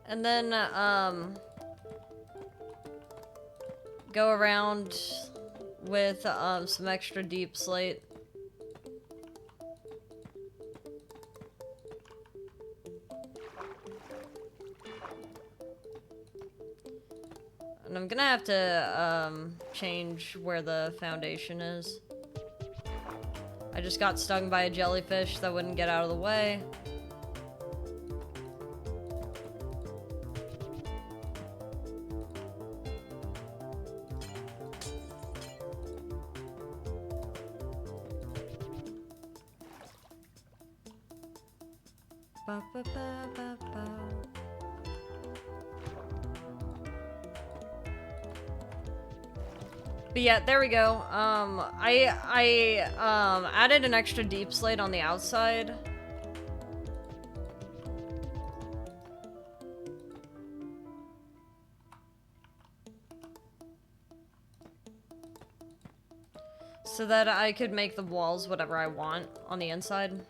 And then go around with some extra deep slate. And I'm gonna have to change where the foundation is. I just got stung by a jellyfish that wouldn't get out of the way. Ba, ba, ba, ba, ba. But yeah, there we go. I added an extra deep slate on the outside. So that I could make the walls whatever I want on the inside.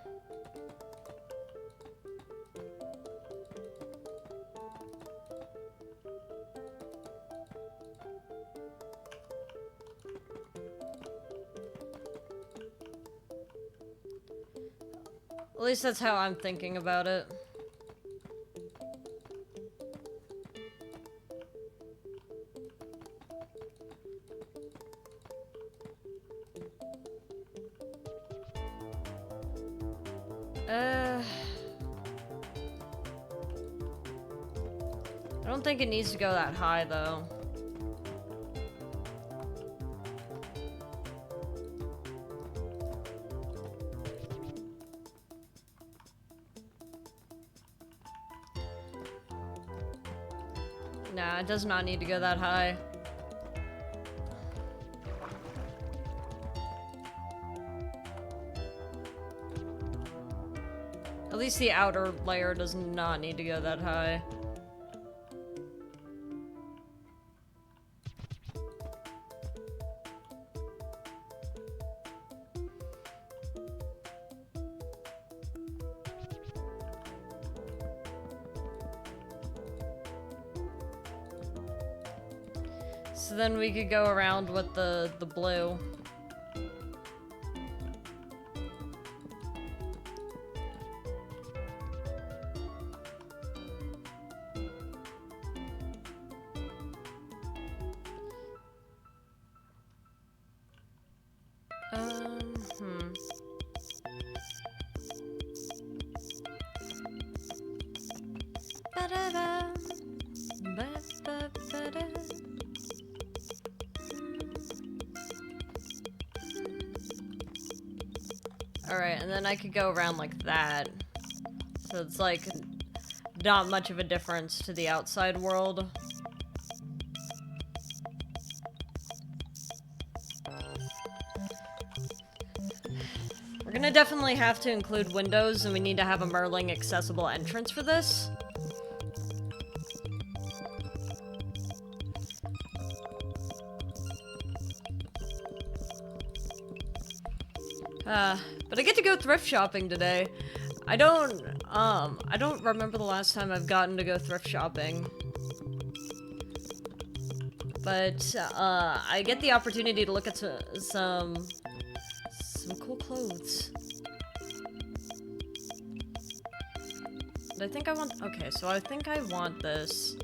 At least that's how I'm thinking about it. I don't think it needs to go that high, though. Nah, it does not need to go that high. At least the outer layer does not need to go that high. So then we could go around with the blue. Alright, and then I could go around like that. So it's like not much of a difference to the outside world. We're gonna definitely have to include windows, and we need to have a merling accessible entrance for this. But I get to go thrift shopping today. I don't remember the last time I've gotten to go thrift shopping. But, I get the opportunity to look at some cool clothes. But I think I want, okay, so I think I want this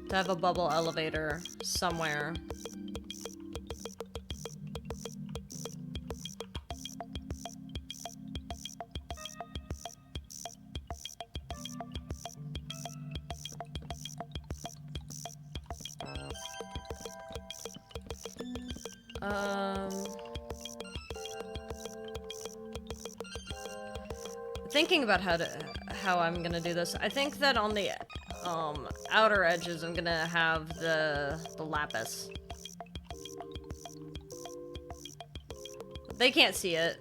to have a bubble elevator somewhere. Thinking about how I'm gonna do this. I think that on the outer edges I'm gonna have the lapis. They can't see it.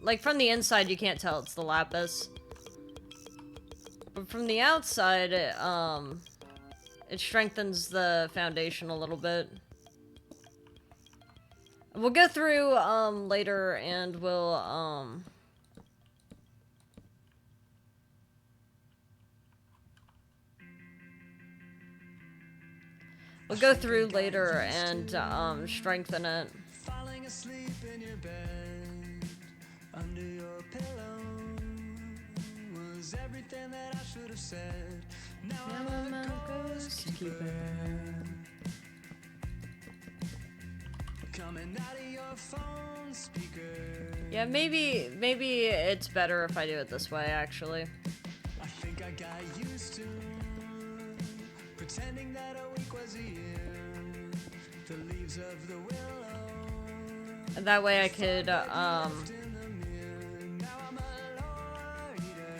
Like from the inside you can't tell it's the lapis. But from the outside it strengthens the foundation a little bit. We'll go through later and we'll go through later and strengthen it. Falling asleep in your bed, under your pillow, was everything that I should have said. Now I'm a ghost keeper, coming out of your phone speaker. Yeah, maybe it's better if I do it this way, actually. I think I got used to pretending that a week was a year. The leaves of the willow. And that way I could, Now I'm a loiter.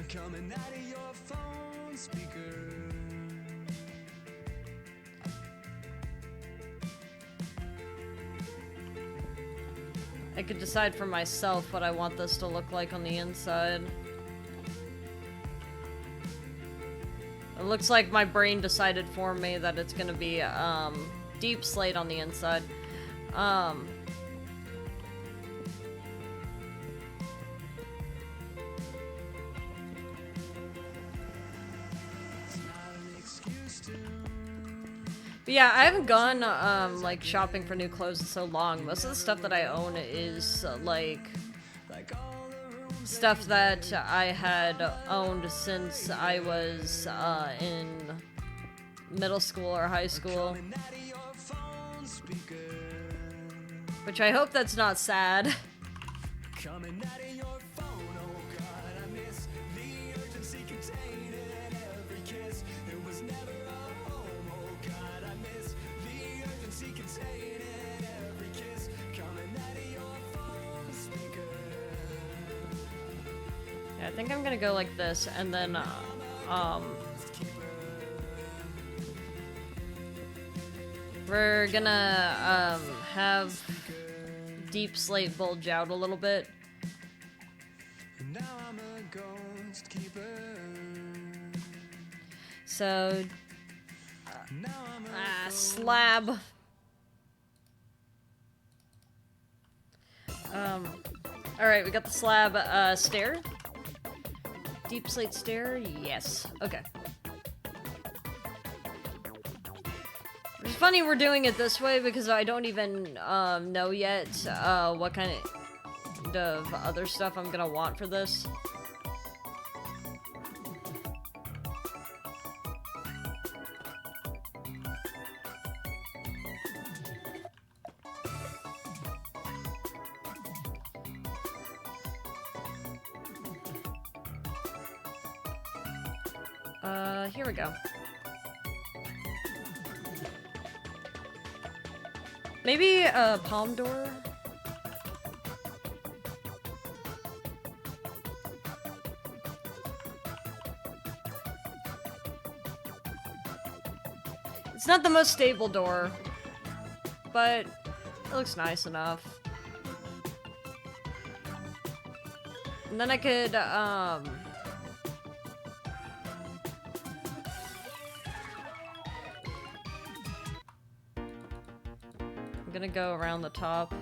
Coming out of your phone speaker. I could decide for myself what I want this to look like on the inside. It looks like my brain decided for me that it's gonna be, deep slate on the inside. But yeah, I haven't gone, like, shopping for new clothes in so long. Most of the stuff that I own is, like, stuff that I had owned since I was, in middle school or high school. Which I hope that's not sad. Yeah, I think I'm gonna go like this, and then, we're gonna, have deep slate bulge out a little bit. So, slab. Alright, we got the slab, stair. Deep slate stair, yes. Okay. It's funny we're doing it this way because I don't even, know yet, what kind of other stuff I'm gonna want for this. Here we go. Maybe a palm door? It's not the most stable door, but it looks nice enough. And then I could, I'm gonna go around the top.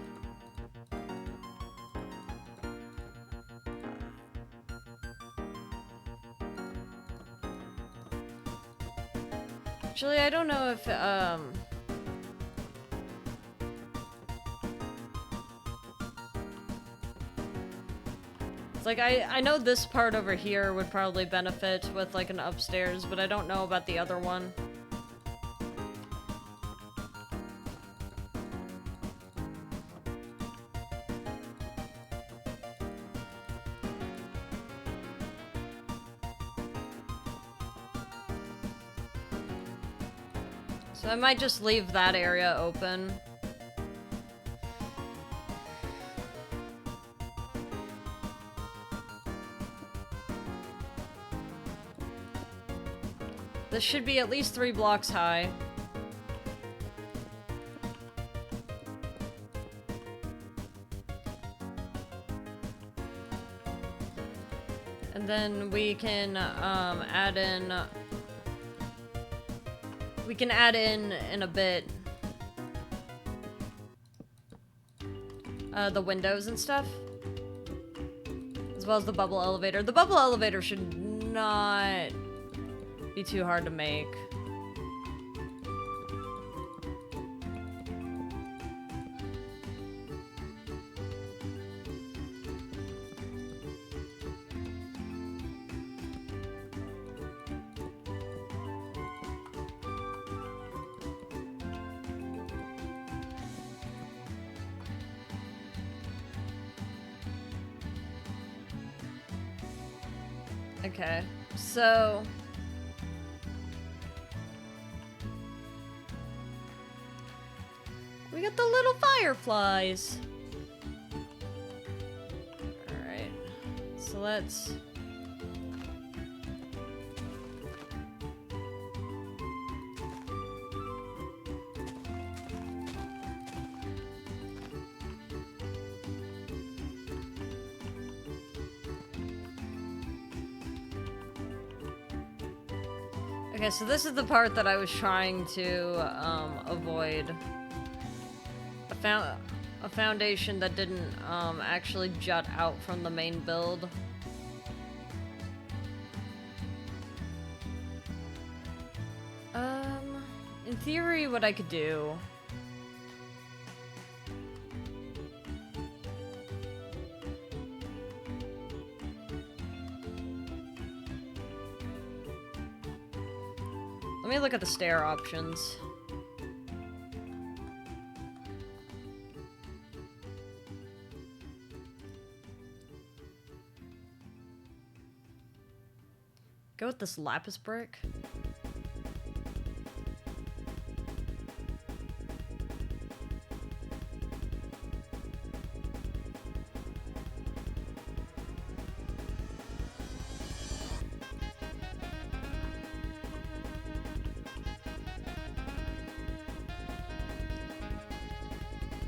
Actually, I don't know if, it's like, I know this part over here would probably benefit with, like, an upstairs, but I don't know about the other one. So I might just leave that area open. This should be at least 3 blocks high. And then we can add in... we can add in a bit the windows and stuff, as well as the bubble elevator. The bubble elevator should not be too hard to make. Okay, so... we got the little fireflies! Alright, so let's... Okay, so this is the part that I was trying to avoid. A foundation that didn't actually jut out from the main build. In theory, what I could do. Let me look at the stair options. Go with this lapis brick.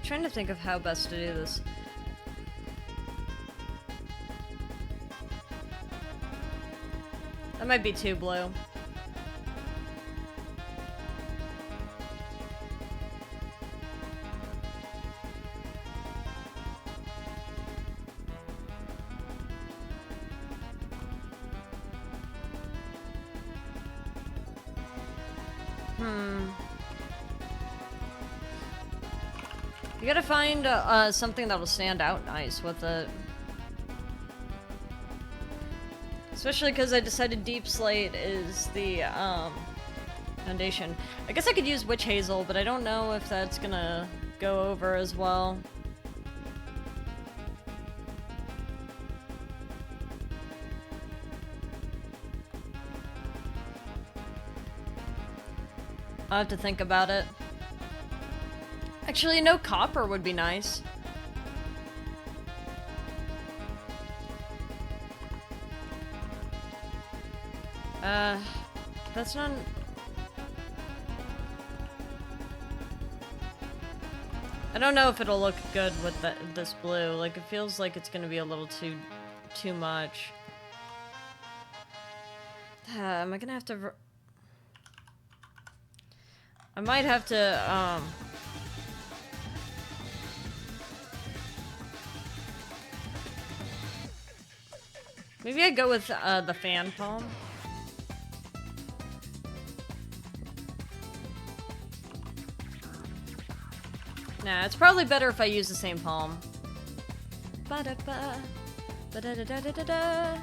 Trying to think of how best to do this. That might be too blue. You gotta find something that'll stand out nice with it. Especially because I decided deep slate is the foundation. I guess I could use witch hazel, but I don't know if that's gonna go over as well. I'll have to think about it. Actually, no copper would be nice. That's not... I don't know if it'll look good with this blue. Like, it feels like it's gonna be a little too much. Am I gonna have to... I might have to, maybe I go with, the fan palm. Nah, it's probably better if I use the same palm. Ba-da-ba, ba-da-da-da-da-da-da,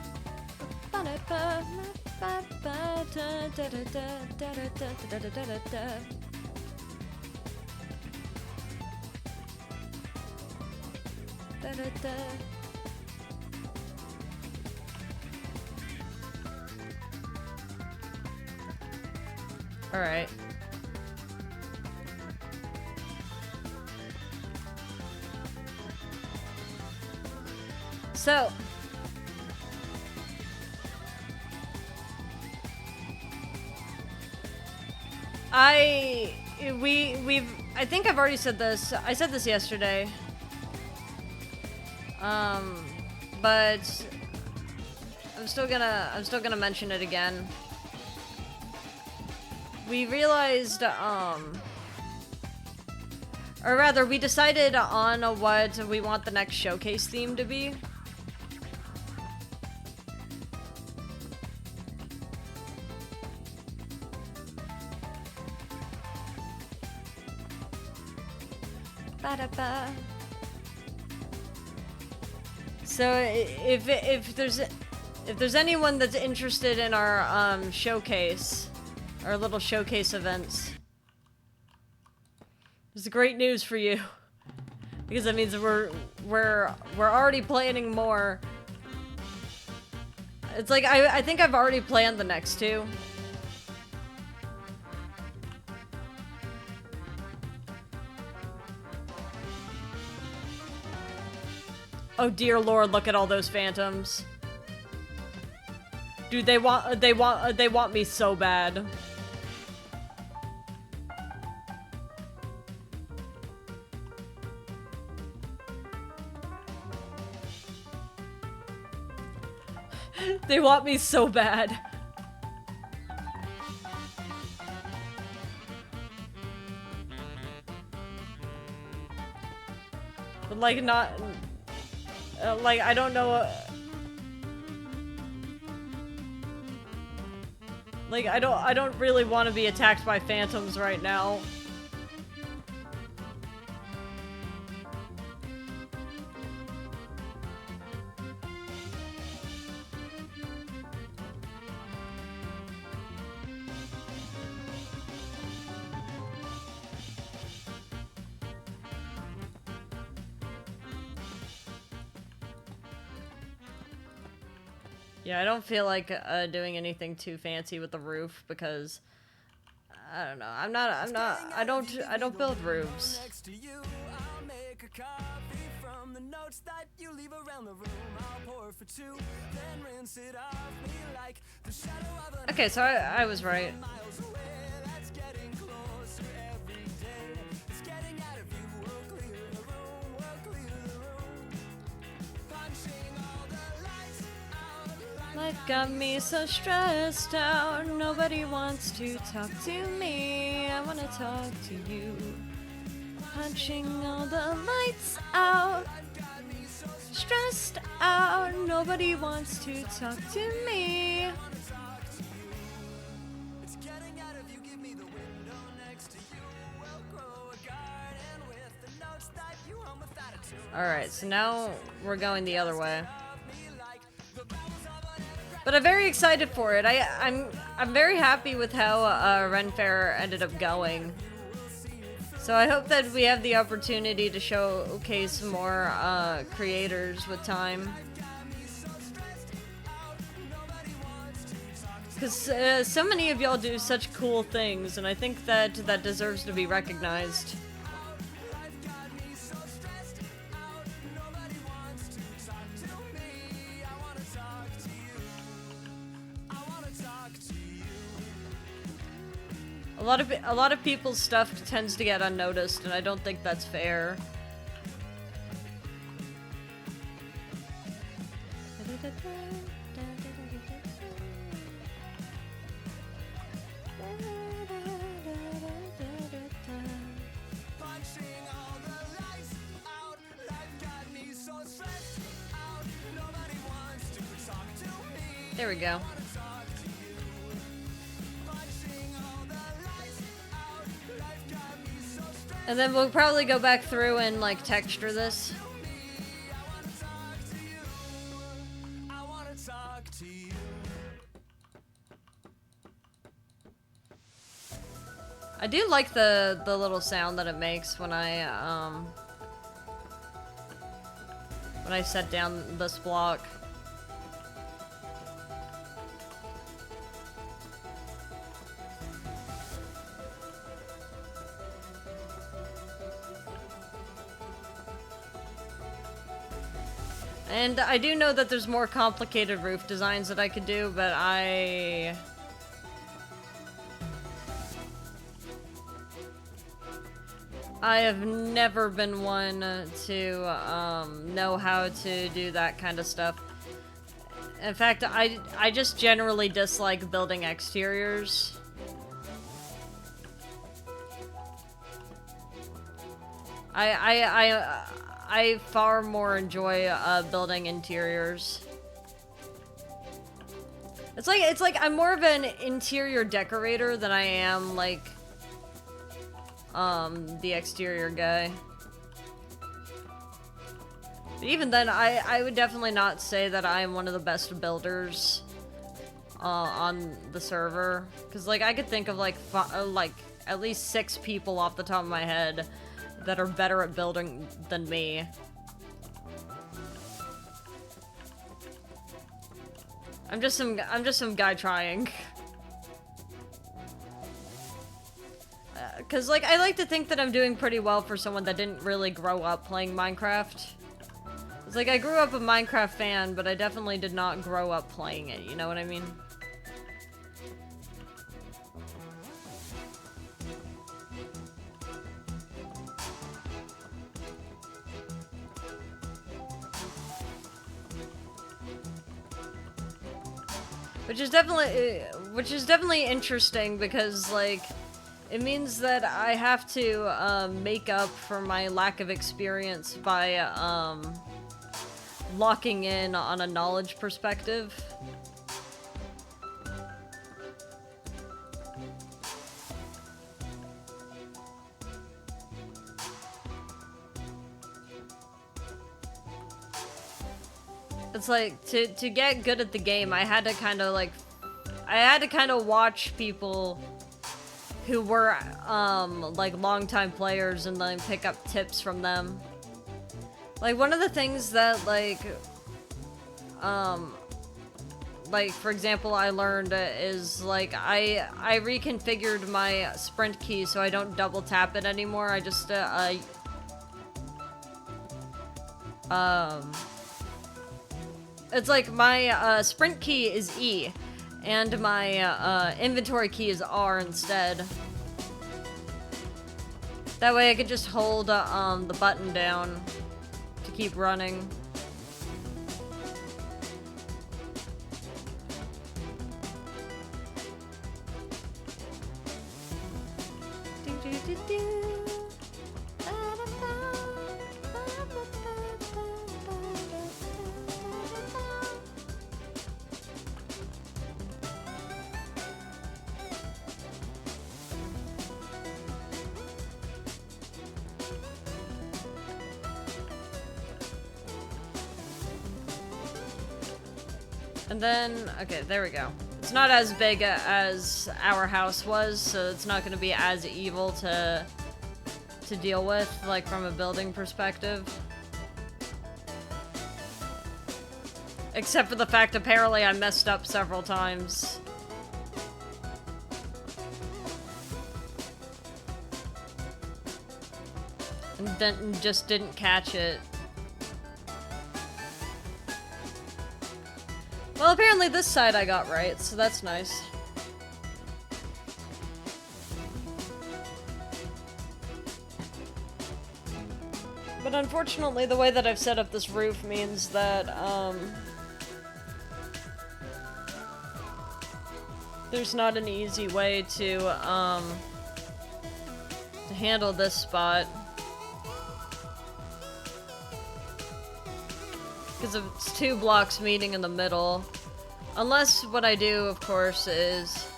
ba-da-ba, ba-ba, da-da-da-da-da-da-da-da-da-da. Da-da-da. All right. So, I think I've already said this. I said this yesterday. But I'm still gonna mention it again. We realized, or rather, we decided on what we want the next showcase theme to be. Ba-da-ba. So if there's anyone that's interested in our showcase, our little showcase events, there's great news for you, because that means we're already planning more. It's like I think I've already planned the next two. Oh dear lord, look at all those phantoms. Dude, they want me so bad. They want me so bad. like not, like I don't know. Like I don't really want to be attacked by phantoms right now. Yeah, I don't feel like doing anything too fancy with the roof because I don't know. I don't build roofs. Okay, so I was right. Life got me so stressed out. Nobody wants to talk to me. I wanna talk to you. Punching all the lights out. Stressed out. Nobody wants to talk to me. Alright, so now we're going the other way. But I'm very excited for it. I'm very happy with how Ren Fair ended up going. So I hope that we have the opportunity to showcase more creators with time. Because so many of y'all do such cool things, and I think that that deserves to be recognized. A lot of people's stuff tends to get unnoticed, and I don't think that's fair. There we go. And then we'll probably go back through and like texture this. I do like the little sound that it makes when I set down this block. And I do know that there's more complicated roof designs that I could do, but I have never been one to know how to do that kind of stuff. In fact, I just generally dislike building exteriors. I far more enjoy building interiors. It's like I'm more of an interior decorator than I am like the exterior guy. But even then, I would definitely not say that I am one of the best builders on the server, because like I could think of like at least 6 people off the top of my head that are better at building than me. I'm just some guy trying. Cause like I like to think that I'm doing pretty well for someone that didn't really grow up playing Minecraft. It's like I grew up a Minecraft fan, but I definitely did not grow up playing it, you know what I mean? Which is definitely interesting because like It means that I have to make up for my lack of experience by locking in on a knowledge perspective. It's like, to get good at the game, I had to kind of like, I had to kind of watch people who were, like, longtime players and then pick up tips from them. Like, one of the things that, like, for example, I learned is, like, I reconfigured my sprint key so I don't double tap it anymore. I just, it's like my, sprint key is E, and my, inventory key is R instead. That way I could just hold, the button down to keep running. And then, okay, there we go. It's not as big as our house was, so it's not going to be as evil to deal with, like, from a building perspective. Except for the fact, apparently, I messed up several times. And then just didn't catch it. Well, apparently this side I got right, so that's nice. But unfortunately, the way that I've set up this roof means that, there's not an easy way to handle this spot. Because it's 2 blocks meeting in the middle. Unless what I do, of course, is...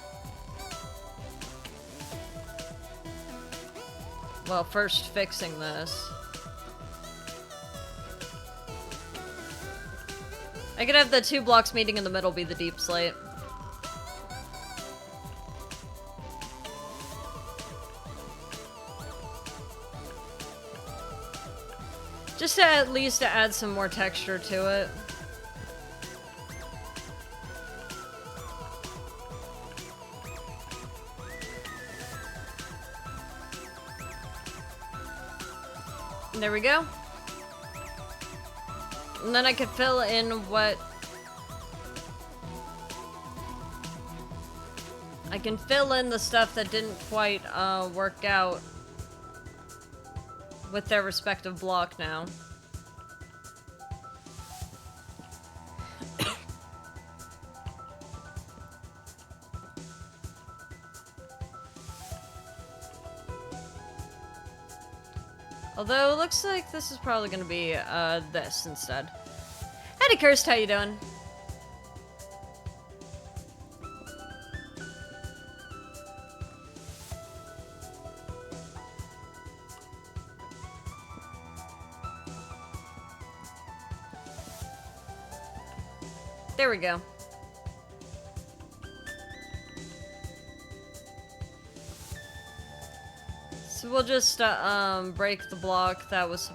well, first fixing this. I could have the 2 blocks meeting in the middle be the deep slate. Just to at least add some more texture to it. And there we go. And then I could fill in what... I can fill in the stuff that didn't quite work out with their respective block now. Although it looks like this is probably gonna be this instead. Howdy Cursed, how you doing? There we go. So we'll just break the block that was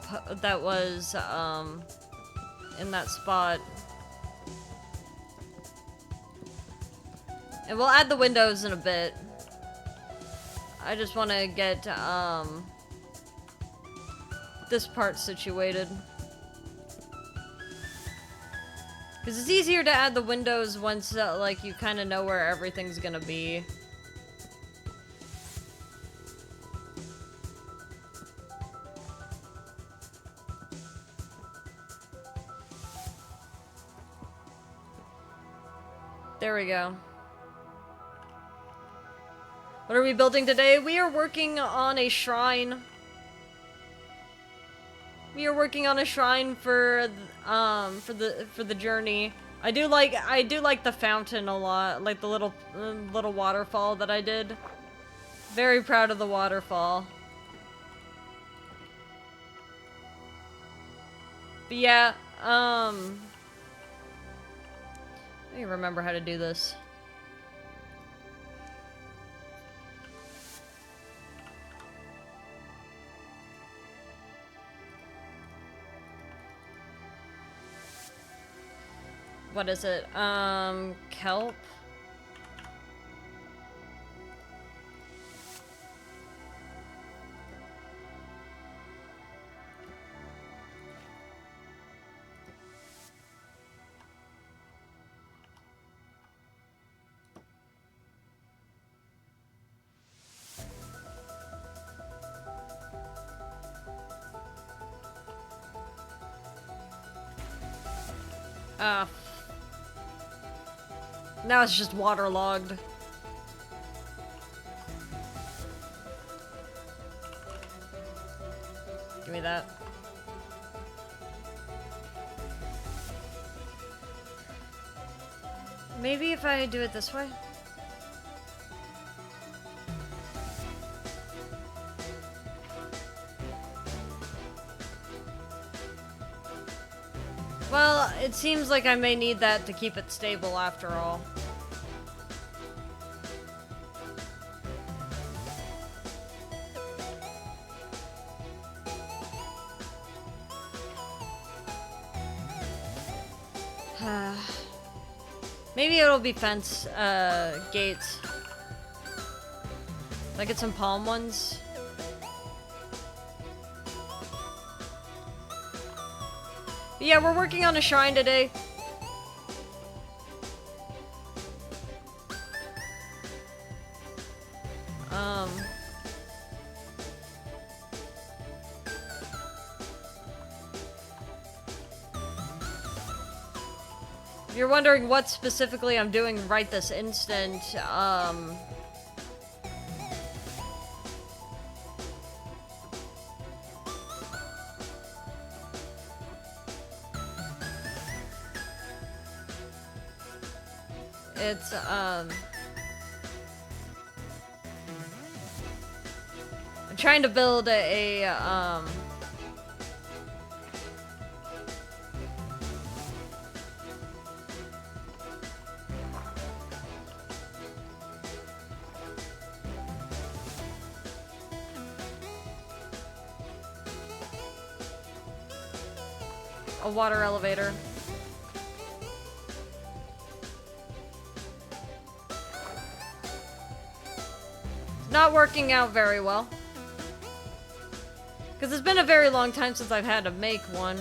in that spot. And we'll add the windows in a bit. I just want to get this part situated. Because it's easier to add the windows once, like, you kind of know where everything's gonna be. There we go. What are we building today? We are working on a shrine. We are working on a shrine for the journey. I do like the fountain a lot, like the little waterfall that I did. Very proud of the waterfall. But yeah, let me remember how to do this. What is it? Kelp? Now it's just waterlogged. Give me that. Maybe if I do it this way? Well, it seems like I may need that to keep it stable after all. Maybe it'll be fence gates. Like get some palm ones. But yeah, we're working on a shrine today. If you're wondering what specifically I'm doing right this instant, it's, I'm trying to build a water elevator. It's not working out very well. Because it's been a very long time since I've had to make one.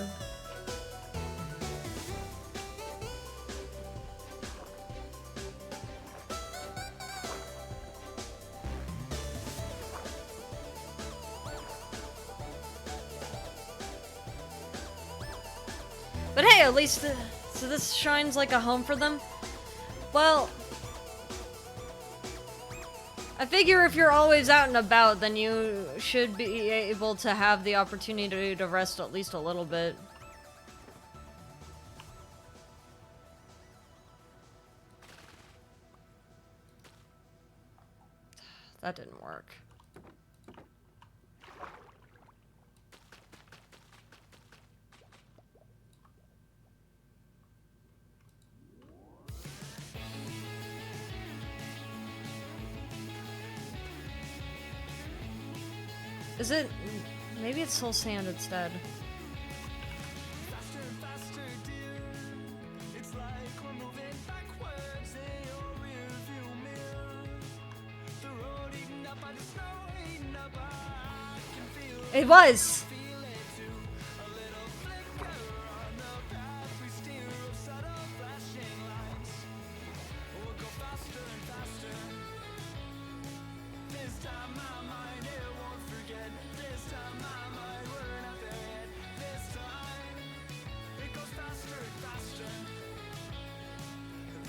But hey, at least, so this shrine's like a home for them? Well, I figure if you're always out and about, then you should be able to have the opportunity to rest at least a little bit. That didn't work. Is it? Maybe it's soul sand instead. It was.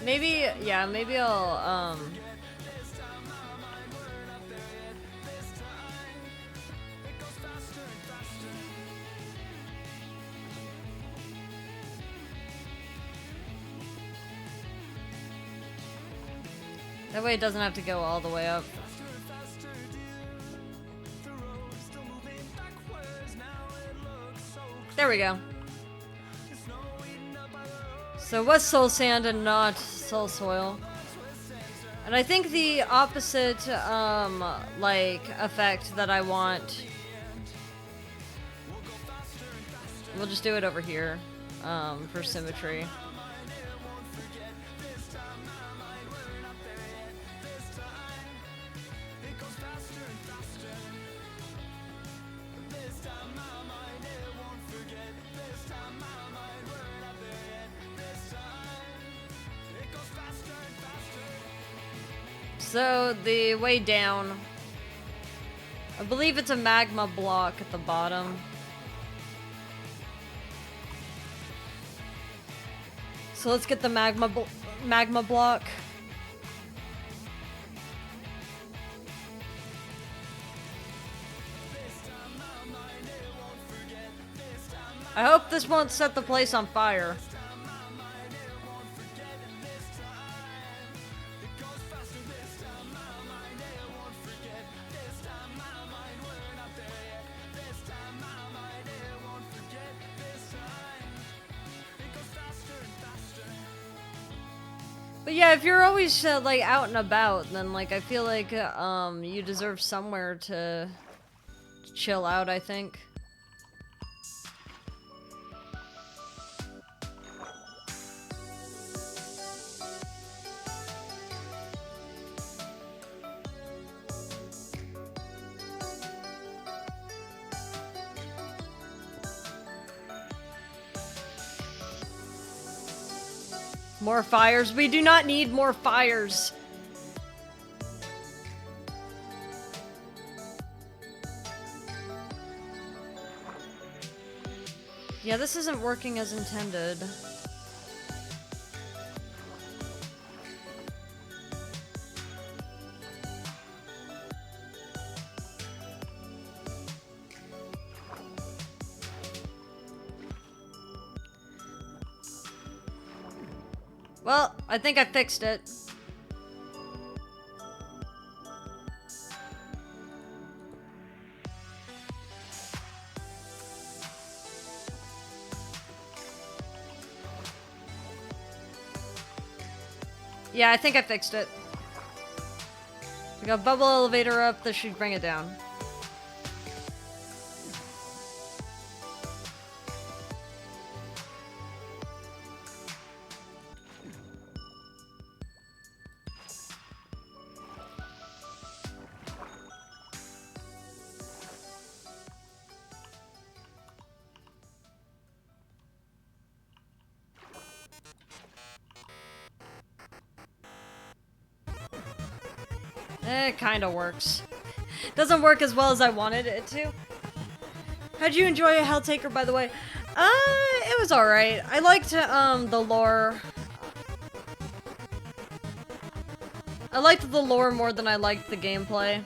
Maybe, yeah, maybe I'll, That way it doesn't have to go all the way up. There we go. So what's soul sand and not soul soil? And I think the opposite, like, effect that I want... We'll just do it over here, for symmetry. So, the way down, I believe it's a magma block at the bottom. So let's get the magma block. I hope this won't set the place on fire. But yeah, if you're always like out and about, then like I feel like you deserve somewhere to chill out, I think. More fires. We do not need more fires. Yeah, this isn't working as intended. Well, I think I fixed it. Yeah, I think I fixed it. We got bubble elevator up, this should bring it down. It kinda works. Doesn't work as well as I wanted it to. How'd you enjoy Helltaker, by the way? It was alright. I liked, the lore. I liked the lore more than I liked the gameplay.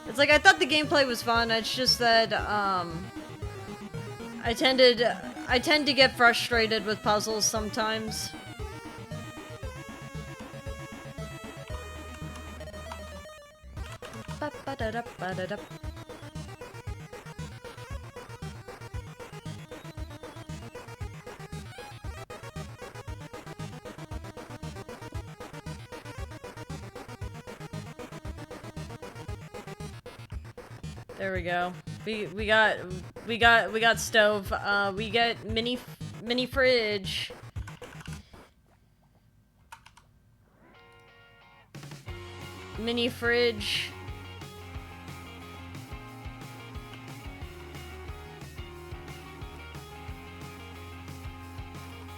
It's like, I thought the gameplay was fun, it's just that, I tend to get frustrated with puzzles sometimes. There we go. We got stove. We get mini fridge. Mini fridge.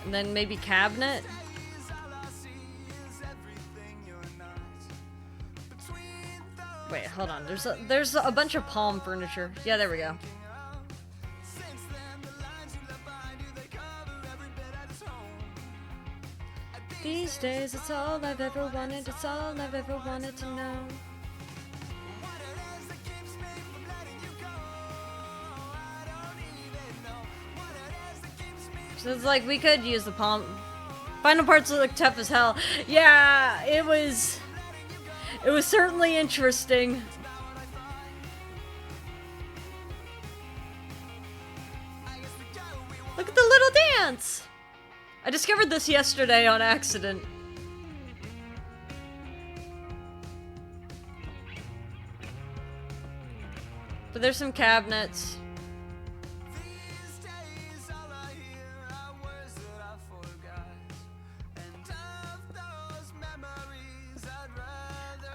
And then maybe cabinet. Wait, hold on. There's a bunch of palm furniture. Yeah, there we go. These days, it's all I've ever wanted. It's all I've ever wanted to know. So it's like we could use the palm. Final parts look tough as hell. Yeah, it was certainly interesting. Look at the little dance! I discovered this yesterday on accident. But there's some cabinets.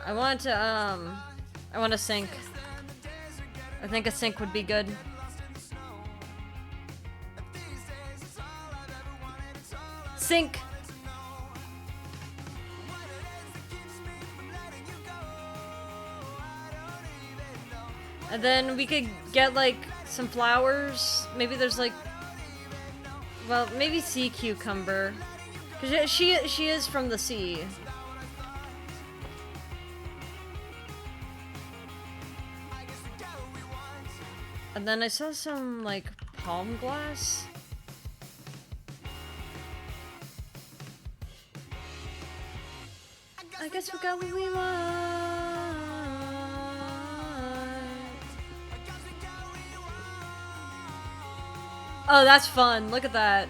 I want a sink. I think a sink would be good. Sink! And then we could get, like, some flowers. Maybe there's, like... Well, maybe sea cucumber. Because she is from the sea. And then I saw some, like, palm glass. I guess we got what we want. Oh, that's fun. Look at that.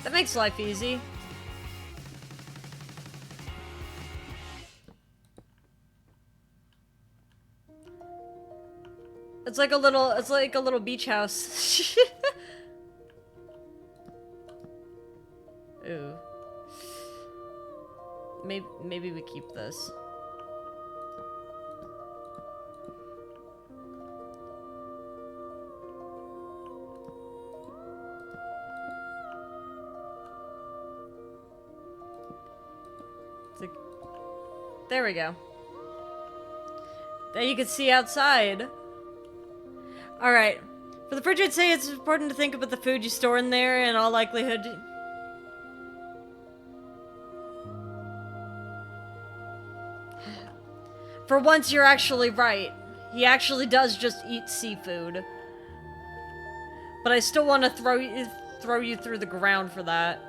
That makes life easy. It's like a little beach house. Ooh. Maybe we keep this. It's like, there we go. There you can see outside. Alright. For the fridge, I'd say it's important to think about the food you store in there, in all likelihood. For once, you're actually right. He actually does just eat seafood. But I still want to throw you through the ground for that.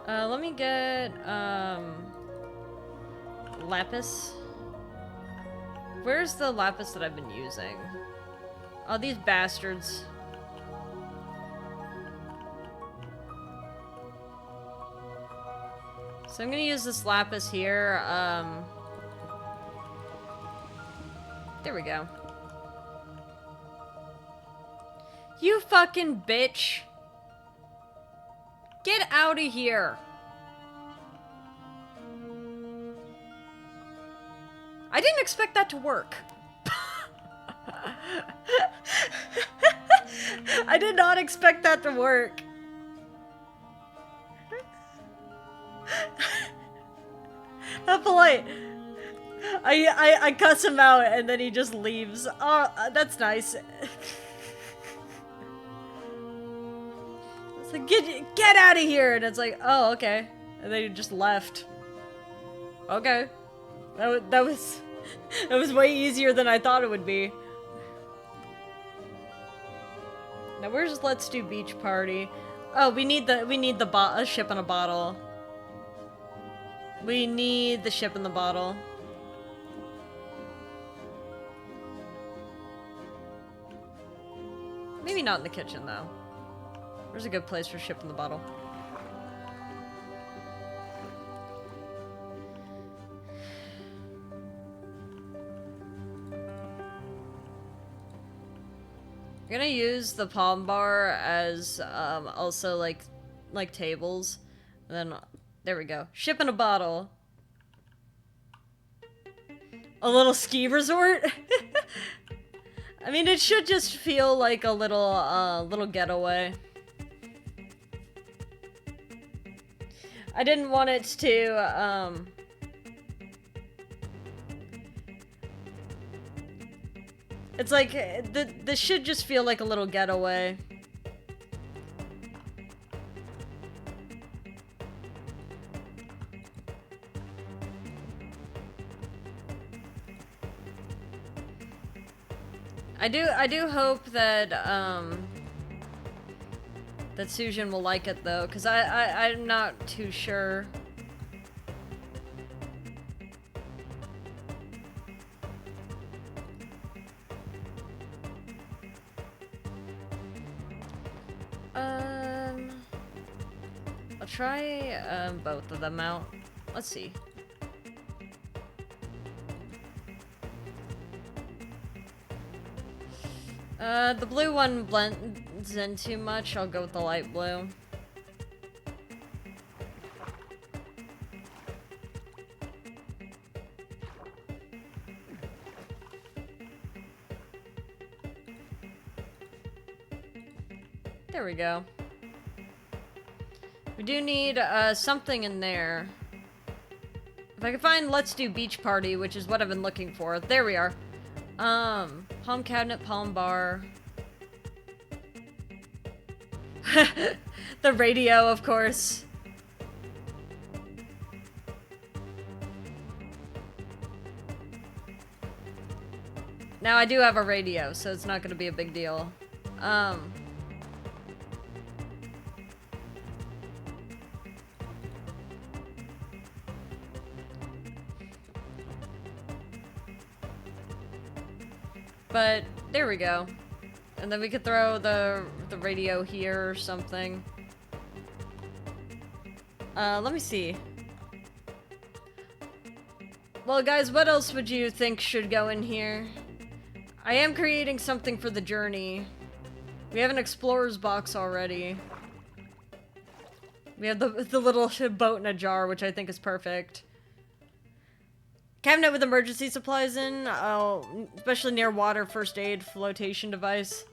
Let me get, lapis. Where's the lapis that I've been using? Oh, these bastards. So I'm gonna use this lapis here, there we go. You fucking bitch! Get out of here! I didn't expect that to work. I did not expect that to work. How polite. I cuss him out and then he just leaves. Oh, that's nice. It's like, get out of here! And it's like, oh, okay. And then he just left. Okay. That was way easier than I thought it would be. Now where's Let's Do Beach Party? Oh, we need the ship in a bottle. We need the ship in the bottle. Maybe not in the kitchen though. Where's a good place for ship in the bottle? I'm gonna use the palm bar as also like tables. And then there we go. Ship in a bottle. A little ski resort? I mean, it should just feel like a little getaway. I didn't want it to, it's like, this should just feel like a little getaway. I do hope that, that Sujin will like it, though, because I'm not too sure. I'll try, both of them out. Let's see. The blue one blends in too much. I'll go with the light blue. There we go. We do need, something in there. If I can find Let's Do Beach Party, which is what I've been looking for. There we are. Palm cabinet, palm bar. The radio, of course. Now, I do have a radio, so it's not gonna be a big deal. But there we go. And then we could throw the radio here or something. Let me see. Well, guys, what else would you think should go in here? I am creating something for the journey. We have an explorer's box already. We have the little boat in a jar, which I think is perfect. Cabinet with emergency supplies in, especially near water, first aid, flotation device.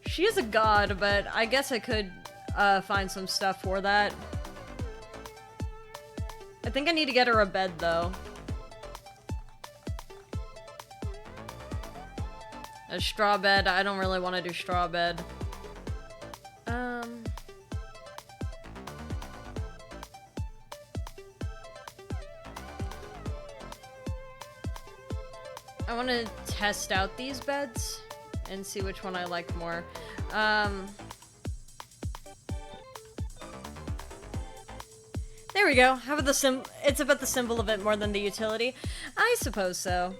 She is a god, but I guess I could find some stuff for that. I think I need to get her a bed, though. A straw bed, I don't really want to do straw bed. I want to test out these beds and see which one I like more. There we go. How about the it's about the symbol of it more than the utility? I suppose so.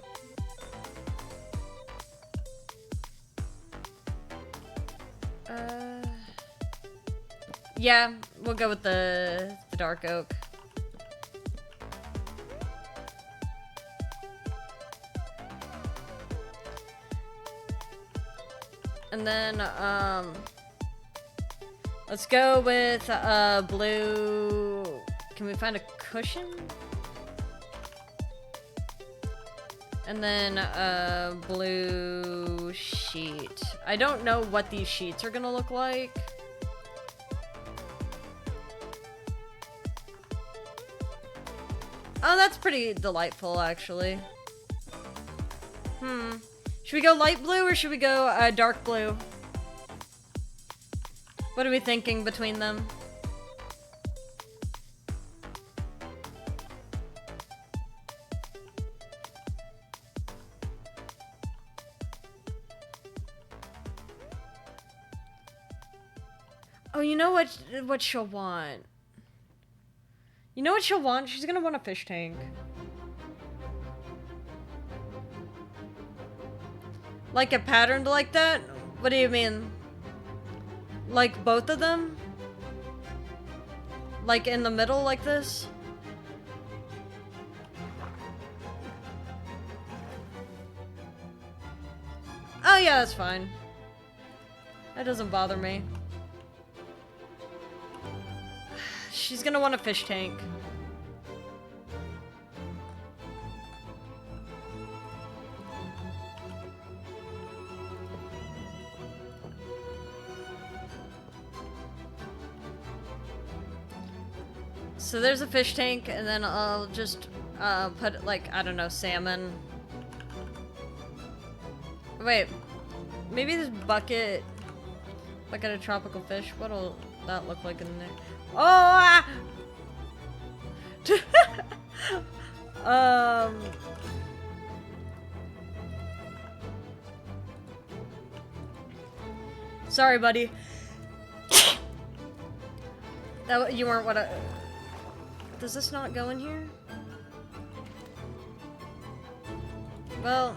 Yeah, we'll go with the dark oak. And then, let's go with, blue... Can we find a cushion? And then, blue sheet. I don't know what these sheets are gonna look like. Oh, that's pretty delightful, actually. Should we go light blue or should we go dark blue? What are we thinking between them? Oh, you know what she'll want? You know what she'll want? She's gonna want a fish tank. Like a patterned like that? What do you mean? Like both of them? Like in the middle like this? Oh yeah, that's fine. That doesn't bother me. She's gonna want a fish tank. So there's a fish tank, and then I'll just put, like, I don't know, salmon. Wait, maybe this bucket of tropical fish. What'll that look like in there? Oh! Ah! Sorry, buddy. That you weren't what I. Does this not go in here? Well,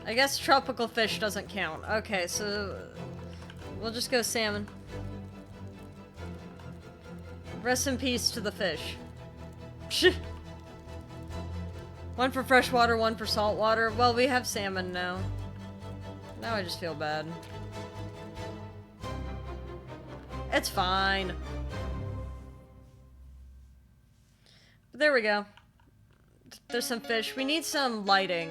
I guess tropical fish doesn't count. Okay, so we'll just go salmon. Rest in peace to the fish. One for freshwater, one for saltwater. Well, we have salmon now. Now I just feel bad. It's fine. But there we go. There's some fish. We need some lighting.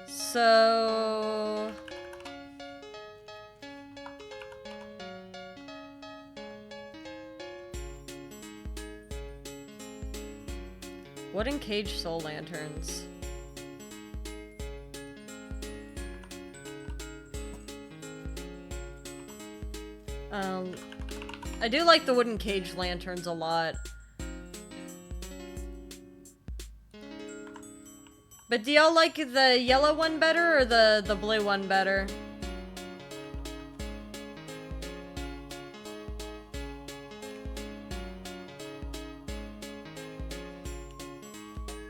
So... wooden cage soul lanterns. I do like the wooden cage lanterns a lot. But do y'all like the yellow one better or the blue one better?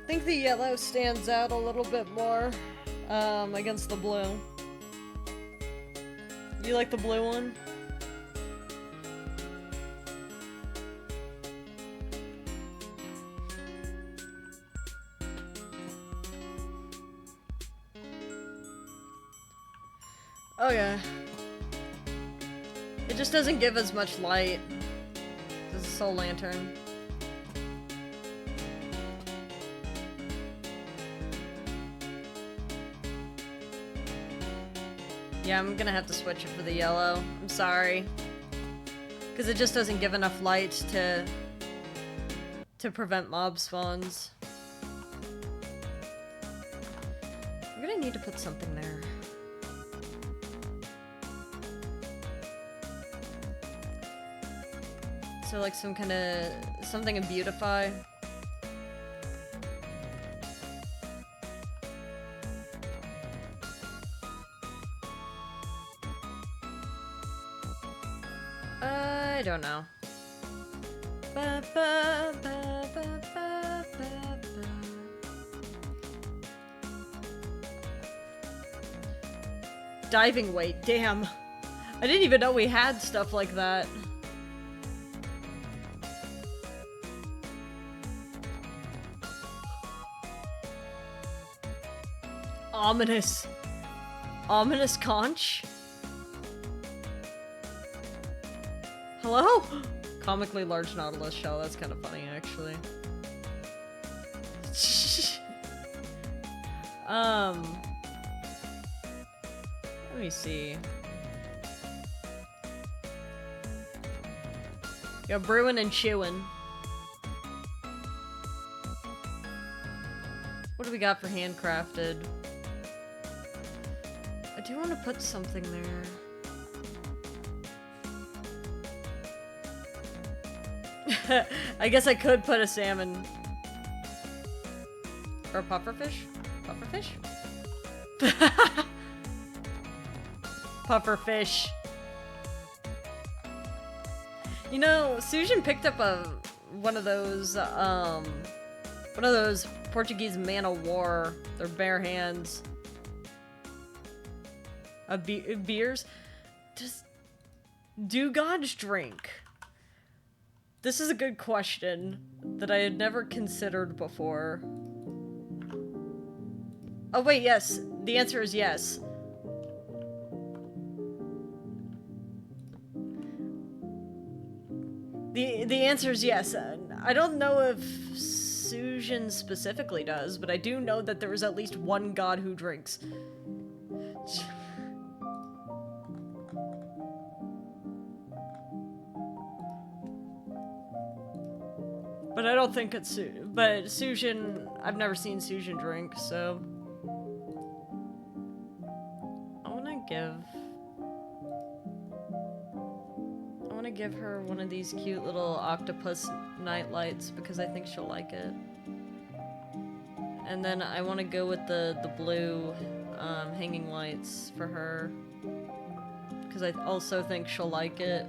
I think the yellow stands out a little bit more against the blue. You like the blue one? Okay. It just doesn't give as much light as a soul lantern. Yeah, I'm gonna have to switch it for the yellow. I'm sorry. Because it just doesn't give enough light to prevent mob spawns. I'm gonna need to put something there. So like some kind of something to beautify. I don't know. Ba, ba, ba, ba, ba, ba, ba. Diving weight, damn. I didn't even know we had stuff like that. Ominous. Ominous conch? Hello? Comically large nautilus shell, that's kind of funny actually. Let me see. Yo, brewing and chewing. What do we got for handcrafted? I do want to put something there. I guess I could put a salmon. Or a pufferfish? Pufferfish? Pufferfish. You know, Sujin picked up one of those Portuguese man of war. Their bare hands. Beers? Do gods drink? This is a good question that I had never considered before. Oh wait, yes. The answer is yes. The answer is yes. I don't know if Sujin specifically does, but I do know that there is at least one god who drinks. But I don't think it's but Sujin, I've never seen Sujin drink, so I want to give her one of these cute little octopus night lights because I think she'll like it. And then I want to go with the blue hanging lights for her because I also think she'll like it.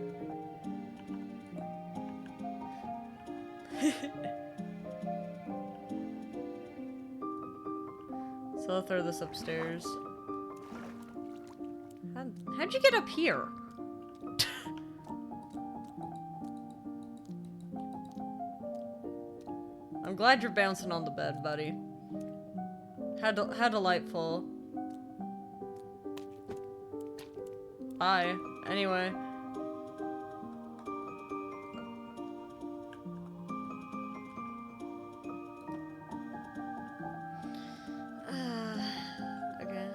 So I'll throw this upstairs. How'd you get up here? I'm glad you're bouncing on the bed, buddy. How delightful. Bye. Anyway. Okay.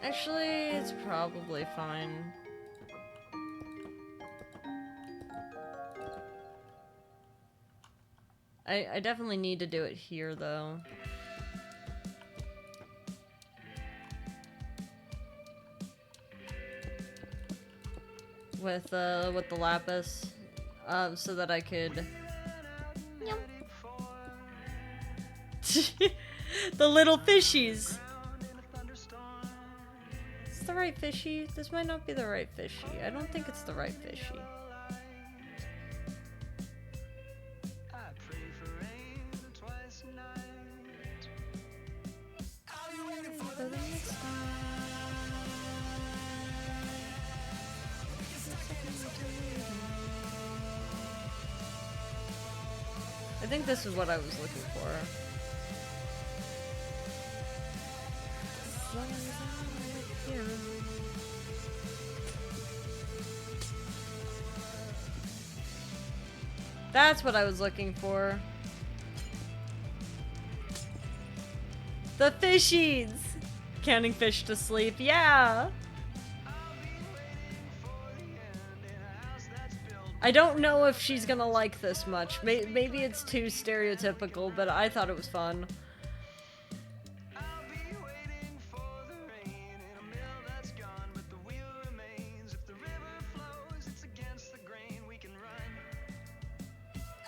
Actually, it's probably fine. I definitely need to do it here, though. With the lapis, so that I could. The little fishies. Is the right fishy? This might not be the right fishy. I don't think it's the right fishy. I think this is what I was looking for. That's what I was looking for. The fishies! Counting fish to sleep, yeah! I don't know if she's gonna like this much. Maybe it's too stereotypical, but I thought it was fun.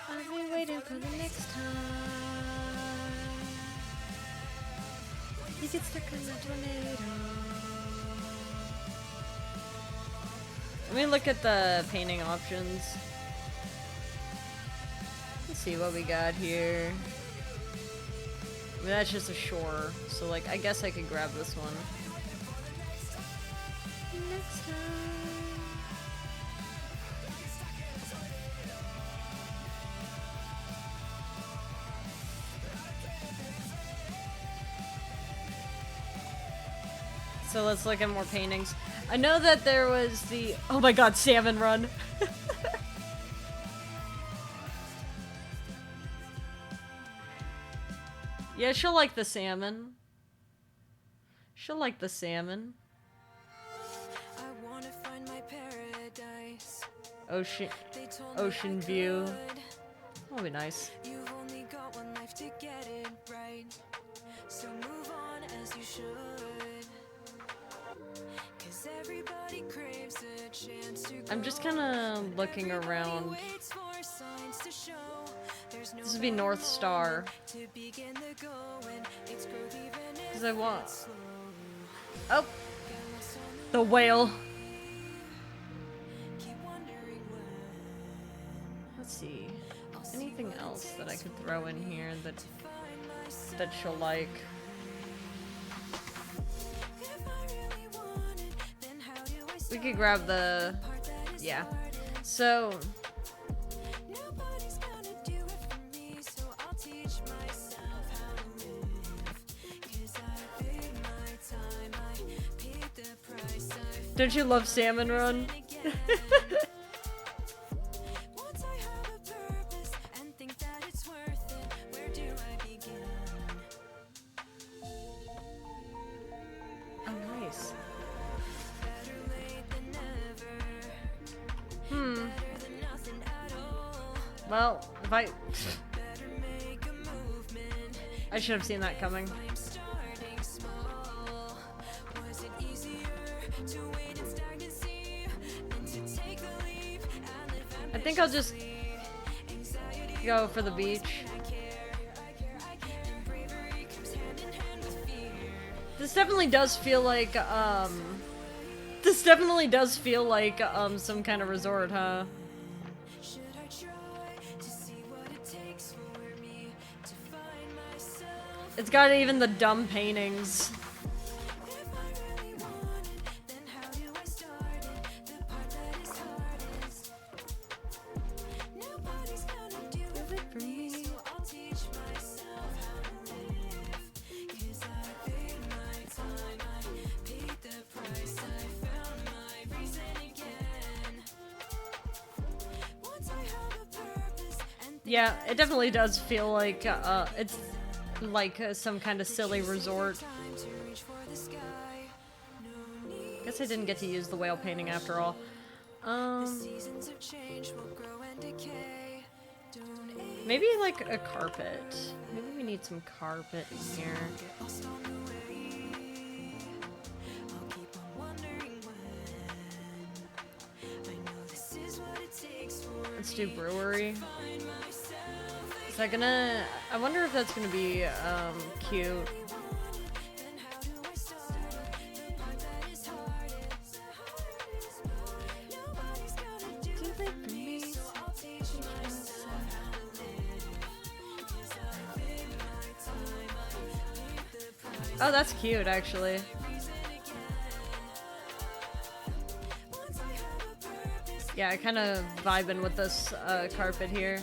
I'll be waiting for the next time. You get stuck in the tornado. Let me look at the painting options. Let's see what we got here. I mean, that's just a shore, so like, I guess I could grab this one. Next time. So let's look at more paintings. I know that there was the... Oh my god, salmon run. Yeah, she'll like the salmon. She'll like the salmon. I wanna find my paradise. Ocean view. That'll be nice. You've only got one life to get it right. So move on as you should. Everybody craves a chance to I'm just kind of looking around. This would be North Star. Because I want... Oh! The whale. Let's see. Anything else that I could throw in here that she'll like? We could grab the... Yeah. So... Don't you love Salmon Run? Once I have a purpose and think that it's worth it, where do I begin? Oh, nice. Better late than never. Hmm. Better than nothing at all. Well, if I... Better make a movement. I should have seen that coming. I'm starting small. Was it easier to wait in stagnancy than to take the leap and live I think I'll just anxiety? go for the beach. I care, and bravery comes hand in hand with fear. This definitely does feel like, This definitely does feel like, some kind of resort, huh? Should I try to see what it takes for me to find myself? It's got even the dumb paintings. If I really want it, then how do I start it? The part that is hardest. Nobody's gonna do it for me, so I'll teach myself how to live. 'Cause I paid my time, I paid the price, I found my reason again. Once I have a purpose and Yeah, it definitely does feel like, it's like some kind of silly resort. time to reach for the sky. No need. Guess I didn't get to use the whale painting after all. Seasons of change will grow and decay. Don't age, Maybe like a carpet. Maybe we need some carpet in here. get lost on the way. I'll keep on wondering when. I know this is what it takes for Let's do brewery. find myself. Is that gonna... I wonder if that's gonna be, cute. Then how do I start it? The part that is hardest. Nobody's gonna do it for me, so I'll teach myself how to live. 'Cause I paid my time, I paid the price. Oh, that's cute, actually. Reason again. Once I have a purpose, Yeah, kind of vibing with this, carpet here.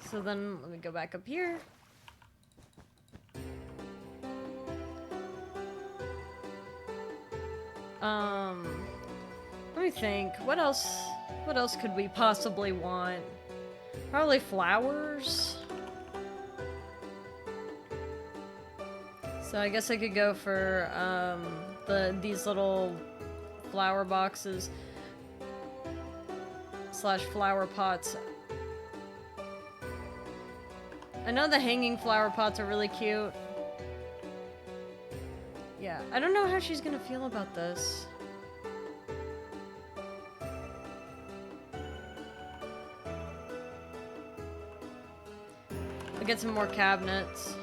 So then, let me go back up here. Let me think. What else could we possibly want? Probably flowers. So I guess I could go for these little flower boxes / flower pots. I know the hanging flower pots are really cute. Yeah, I don't know how she's gonna feel about this. I'll get some more cabinets.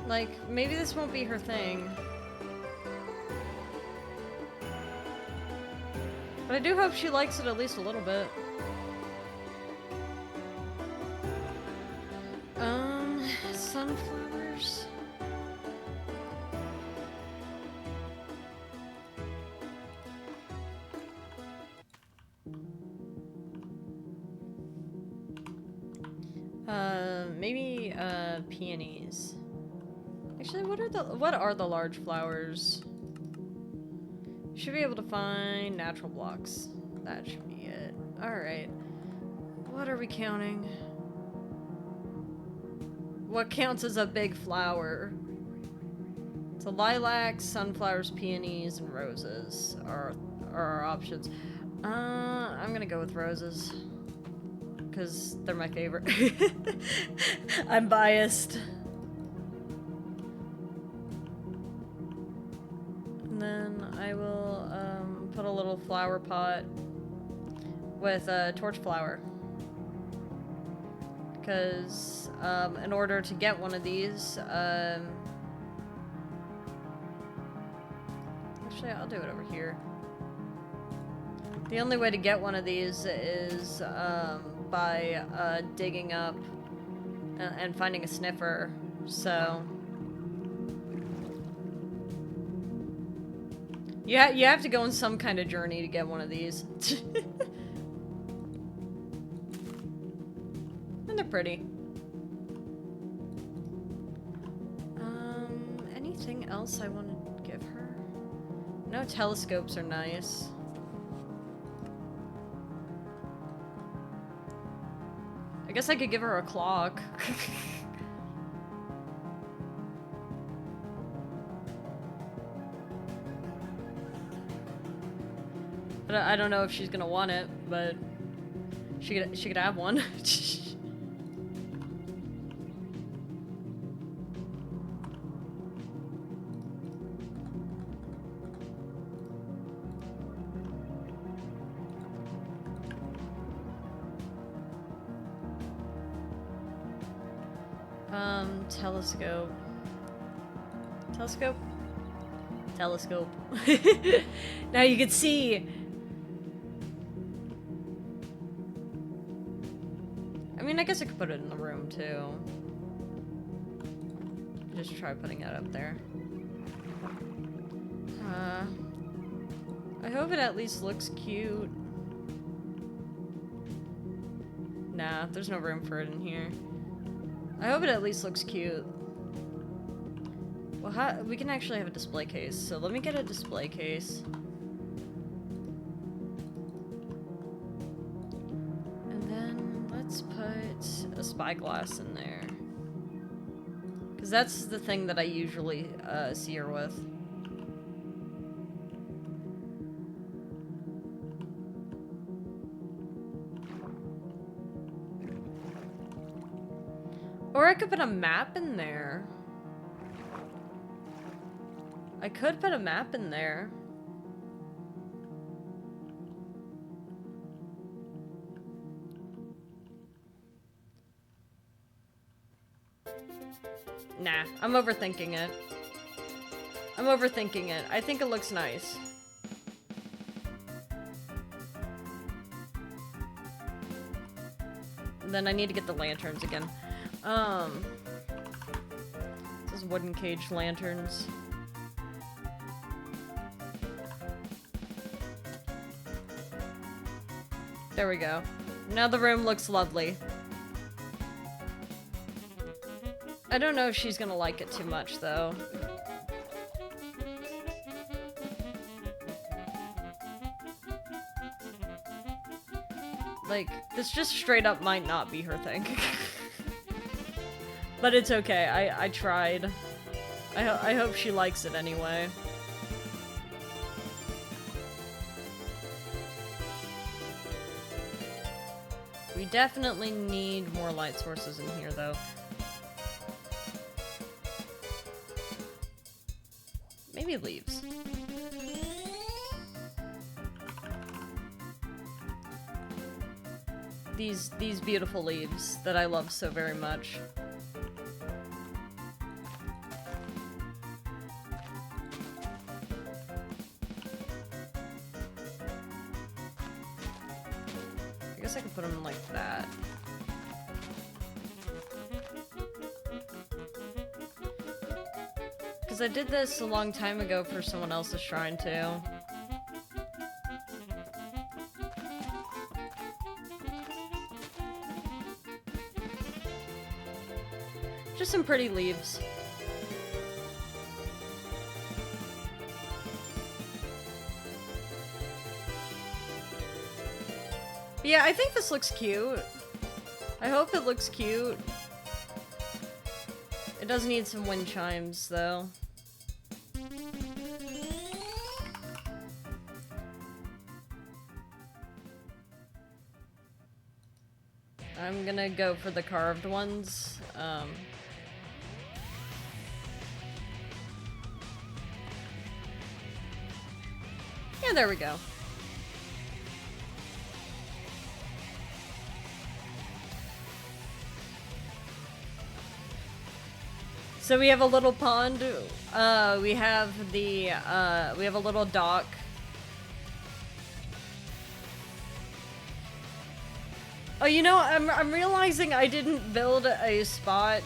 Like, maybe this won't be her thing. But I do hope she likes it at least a little bit. Sunflowers. Maybe, peonies. Actually, what are the large flowers? Should be able to find natural blocks. That should be it. Alright. What are we counting? What counts as a big flower? So lilacs, sunflowers, peonies, and roses are our options. I'm gonna go with roses. Because they're my favorite. I'm biased. And then I will put a little flower pot with a torch flower. Because in order to get one of these, actually I'll do it over here. The only way to get one of these is by digging up and finding a sniffer. So you have to go on some kind of journey to get one of these. they're pretty. Anything else I want to give her? No, telescopes are nice. I guess I could give her a clock. But I don't know if she's gonna want it, but she could have one. Telescope. Telescope? Telescope. Now you can see. I mean, I guess I could put it in the room too. Just try putting it up there. I hope it at least looks cute. Nah, there's no room for it in here. I hope it at least looks cute. Well, we can actually have a display case, so let me get a display case. And then let's put a spyglass in there. Because that's the thing that I usually see her with. Or I could put a map in there. I could put a map in there. Nah, I'm overthinking it. I'm overthinking it. I think it looks nice. And then I need to get the lanterns again. This is wooden cage lanterns. There we go. Now the room looks lovely. I don't know if she's gonna like it too much, though. Like, this just straight up might not be her thing. But it's okay, I tried. I hope she likes it anyway. We definitely need more light sources in here, though. Maybe leaves. These beautiful leaves that I love so very much. I guess I could put them like that. Because I did this a long time ago for someone else's shrine too. Just some pretty leaves. Yeah, I think this looks cute. I hope it looks cute. It does need some wind chimes, though. I'm gonna go for the carved ones. Yeah, there we go. So we have a little pond. We have a little dock. Oh, you know, I'm realizing I didn't build a spot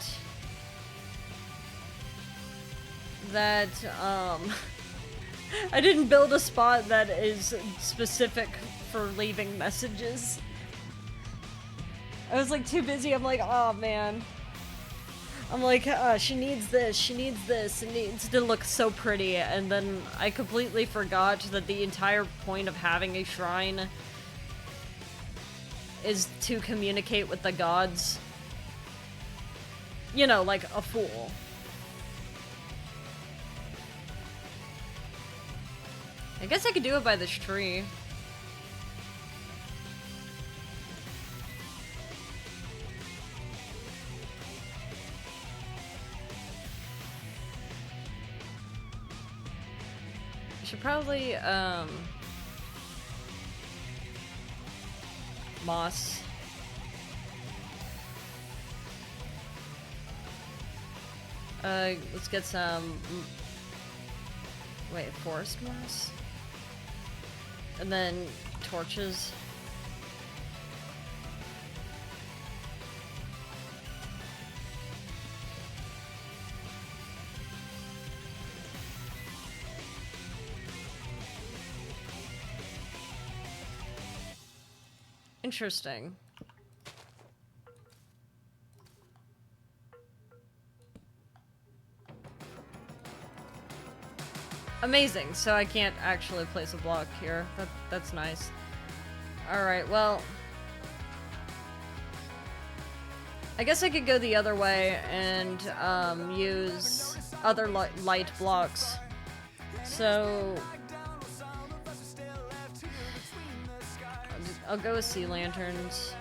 that I didn't build a spot that is specific for leaving messages. I was like too busy. I'm like, oh man. I'm like, she needs this, it needs to look so pretty, and then I completely forgot that the entire point of having a shrine is to communicate with the gods. You know, like a fool. I guess I could do it by this tree. Should probably, moss. Let's get some, wait, forest moss? And then torches. Interesting. Amazing, so I can't actually place a block here. That's nice. Alright, well... I guess I could go the other way and use other light blocks. So... I'll go with sea lanterns.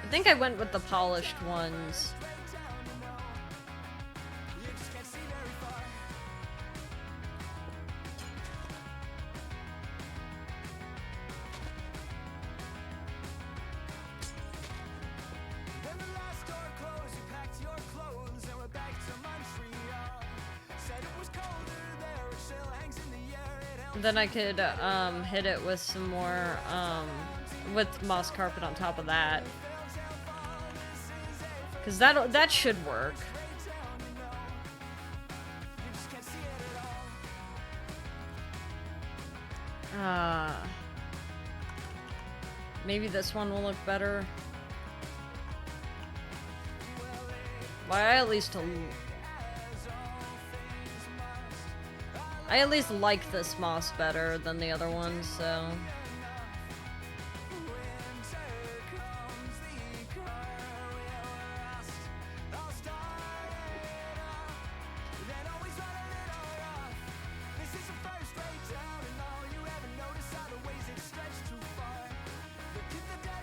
I think I went with the polished ones. Then I could hit it with some more with moss carpet on top of that, because that should work. Maybe this one will look better. Well, I at least like this moss better than the other ones, so...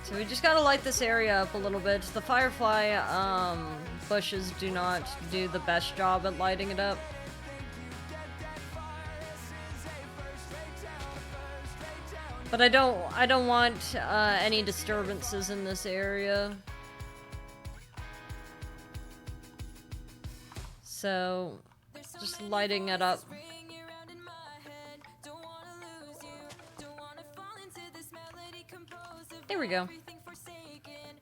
So we just gotta light this area up a little bit. The firefly bushes do not do the best job at lighting it up. But I don't want any disturbances in this area. So just lighting it up. There we go.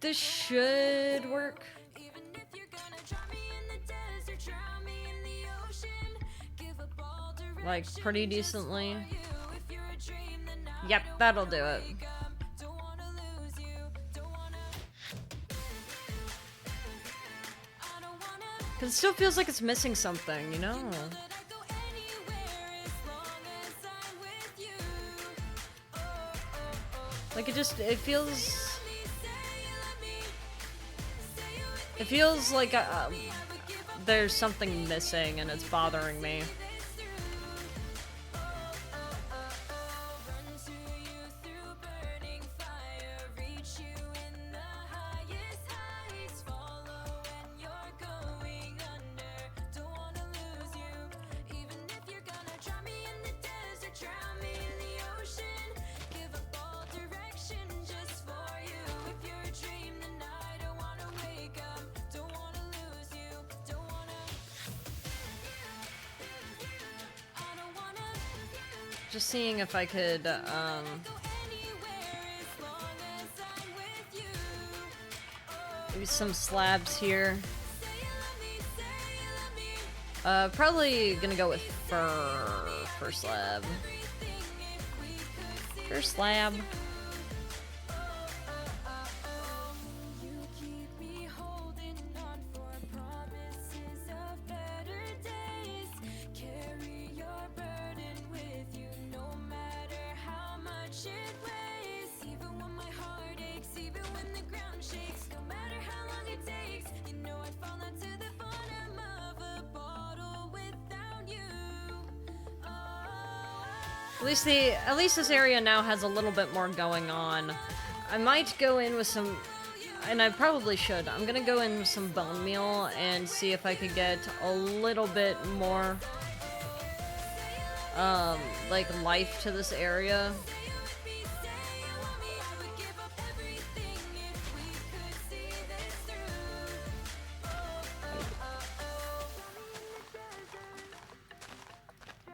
This should work. Like, pretty decently. Yep, that'll do it. Cause it still feels like it's missing something, you know? Like it feels like there's something missing and it's bothering me. Just seeing if I could, maybe some slabs here. Probably gonna go with fir slab. Fir slab. ground shakes. No matter how long it takes, you know I'd fall onto the bottom of a bottle without you. At least this area now has a little bit more going on. I might go in with some, and I probably should. I'm gonna go in with some bone meal and see if I could get a little bit more, like life to this area.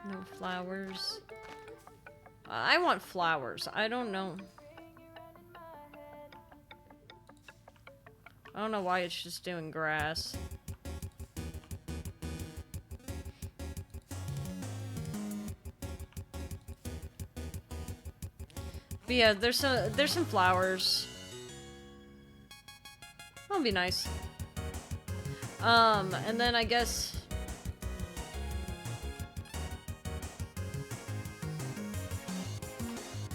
No flowers. I want flowers. I don't know. I don't know why it's just doing grass. But yeah, there's some flowers. That'll be nice. And then I guess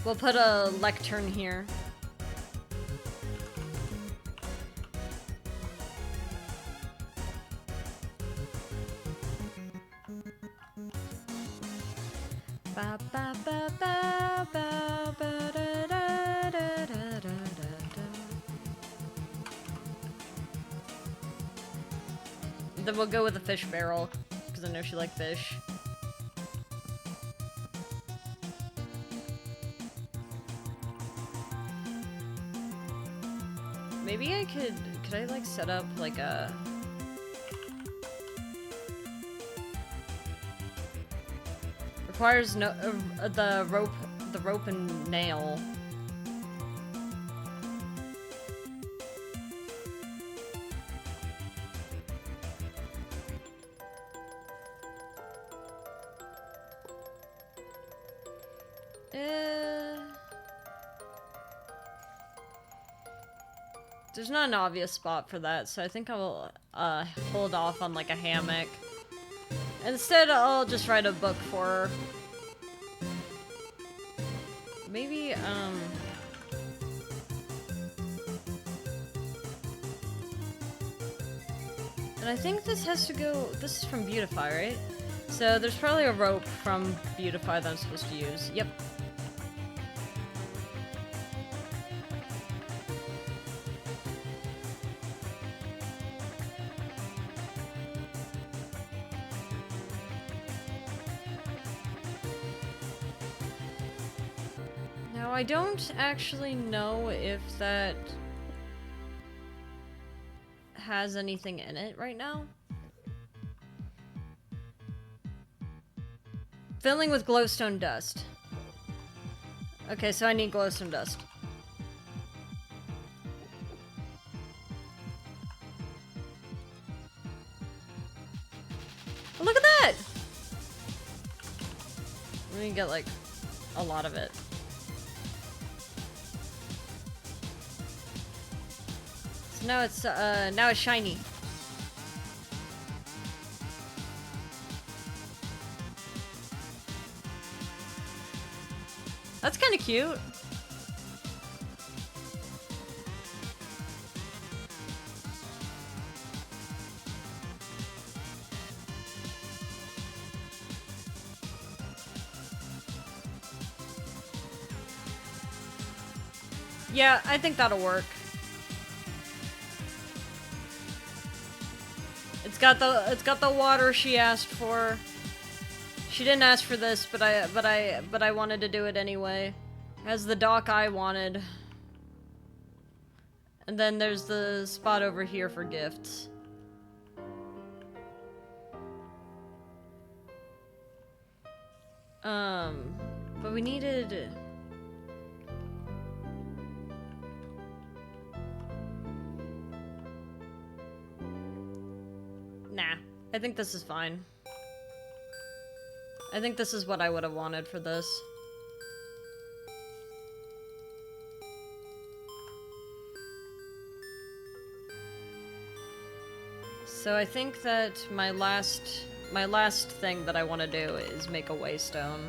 we'll put a lectern here. Ba, ba, ba, ba, ba, ba, da, da, da, da, da, da. Then we'll go with the fish barrel, because I know she likes fish. Maybe I could I like set up like a... Requires no the rope and nail. There's not an obvious spot for that, so I think I'll hold off on like a hammock. Instead, I'll just write a book for her. Maybe, and I think this has to go, this is from Beautify, right? So there's probably a rope from Beautify that I'm supposed to use. Yep. I don't actually know if that has anything in it right now. Filling with glowstone dust. Okay, so I need glowstone dust. Oh, look at that! Let me get like a lot of it. Now it's shiny. That's kind of cute. Yeah, I think that'll work. It's got the water she asked for. She didn't ask for this, but I wanted to do it anyway. Has the dock I wanted. And then there's the spot over here for gifts. But we needed... Nah, I think this is fine. I think this is what I would have wanted for this. So I think that my last thing that I want to do is make a waystone.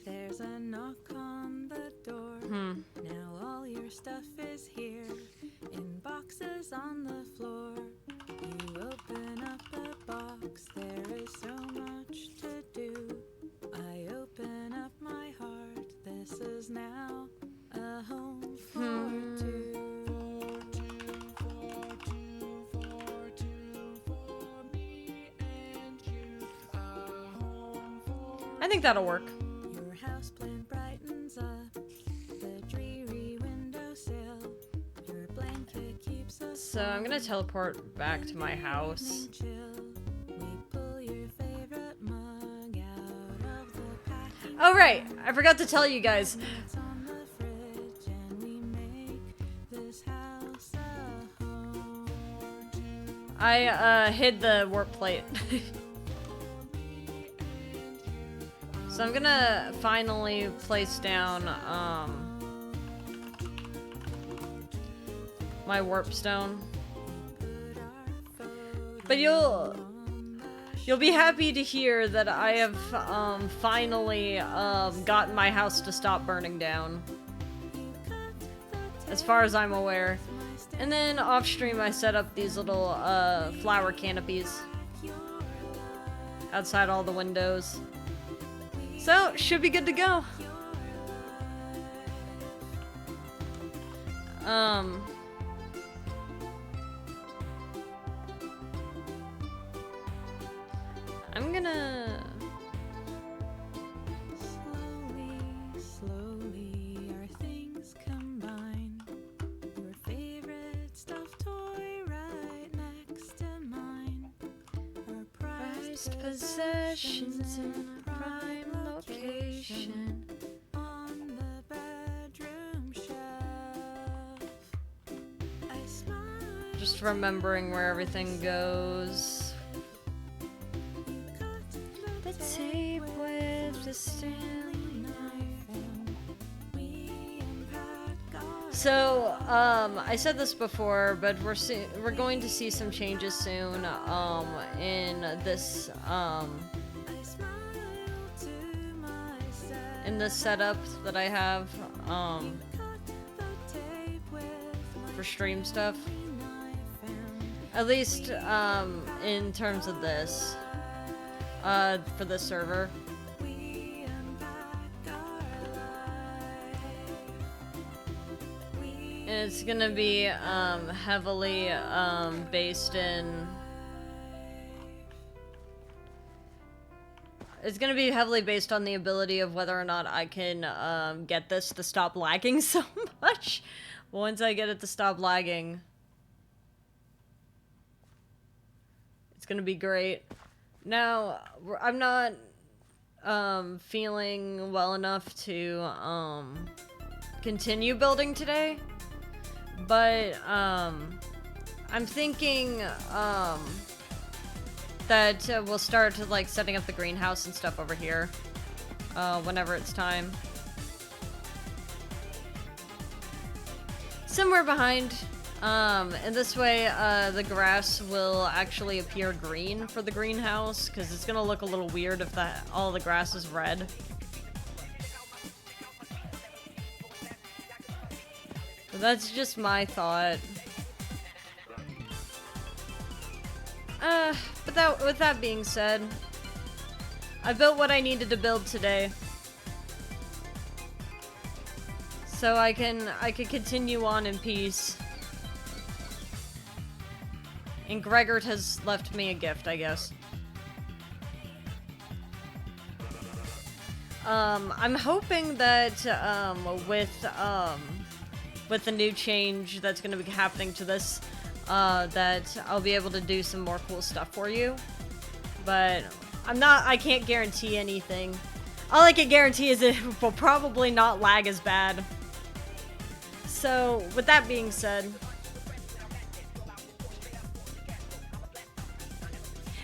There's a knock on the door. Now all your stuff is here in boxes on the floor. You open up the box, there is so much to do. I open up my heart, this is now a home for two. I think that'll work. Your house plant brightens up the dreary windowsill. Your blanket keeps us So I'm gonna teleport back to my house. chill. We pull your favorite mug out of the packing Oh right, I forgot to tell you guys. that's on the fridge, and we make this house a home. I hid the warp plate. So I'm gonna finally place down my warp stone. But you'll be happy to hear that I have finally gotten my house to stop burning down. As far as I'm aware. And then off stream I set up these little flower canopies outside all the windows. So, should be good to go. I'm gonna... Slowly, our things combine. Your favorite stuffed toy right next to mine. Our prized possessions in a prime location. on the bedroom shelf. I smile. Just remembering where everything goes. The tape with the Stanley knife. So, I said this before, but we're going to see some changes soon, in this, in this setup that I have, for stream stuff. At least, in terms of this, for this server. And it's gonna be, heavily, based in... It's gonna be heavily based on the ability of whether or not I can, get this to stop lagging so much. Once I get it to stop lagging, it's gonna be great. Now, I'm not, feeling well enough to, continue building today. But, I'm thinking, that we'll start to, like, setting up the greenhouse and stuff over here, whenever it's time. Somewhere behind, and this way, the grass will actually appear green for the greenhouse, because it's gonna look a little weird if all the grass is red. But that's just my thought. But with that being said, I built what I needed to build today. So I can continue on in peace. And Gregor has left me a gift, I guess. I'm hoping that, with the new change that's gonna be happening to this, that I'll be able to do some more cool stuff for you. But I can't guarantee anything. All I can guarantee is it will probably not lag as bad. So, with that being said,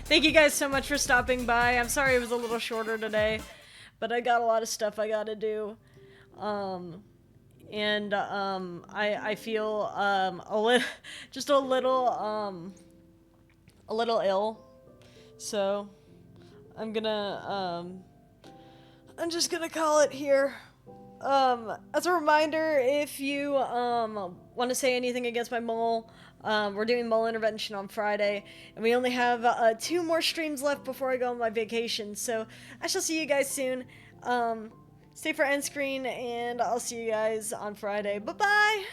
thank you guys so much for stopping by. I'm sorry it was a little shorter today, but I got a lot of stuff I gotta do. I feel just a little ill, so I'm gonna I'm just gonna call it here. As a reminder, if you want to say anything against my mole, we're doing mole intervention on Friday, and we only have 2 more streams left before I go on my vacation. So I shall see you guys soon. Stay for end screen, and I'll see you guys on Friday. Bye bye.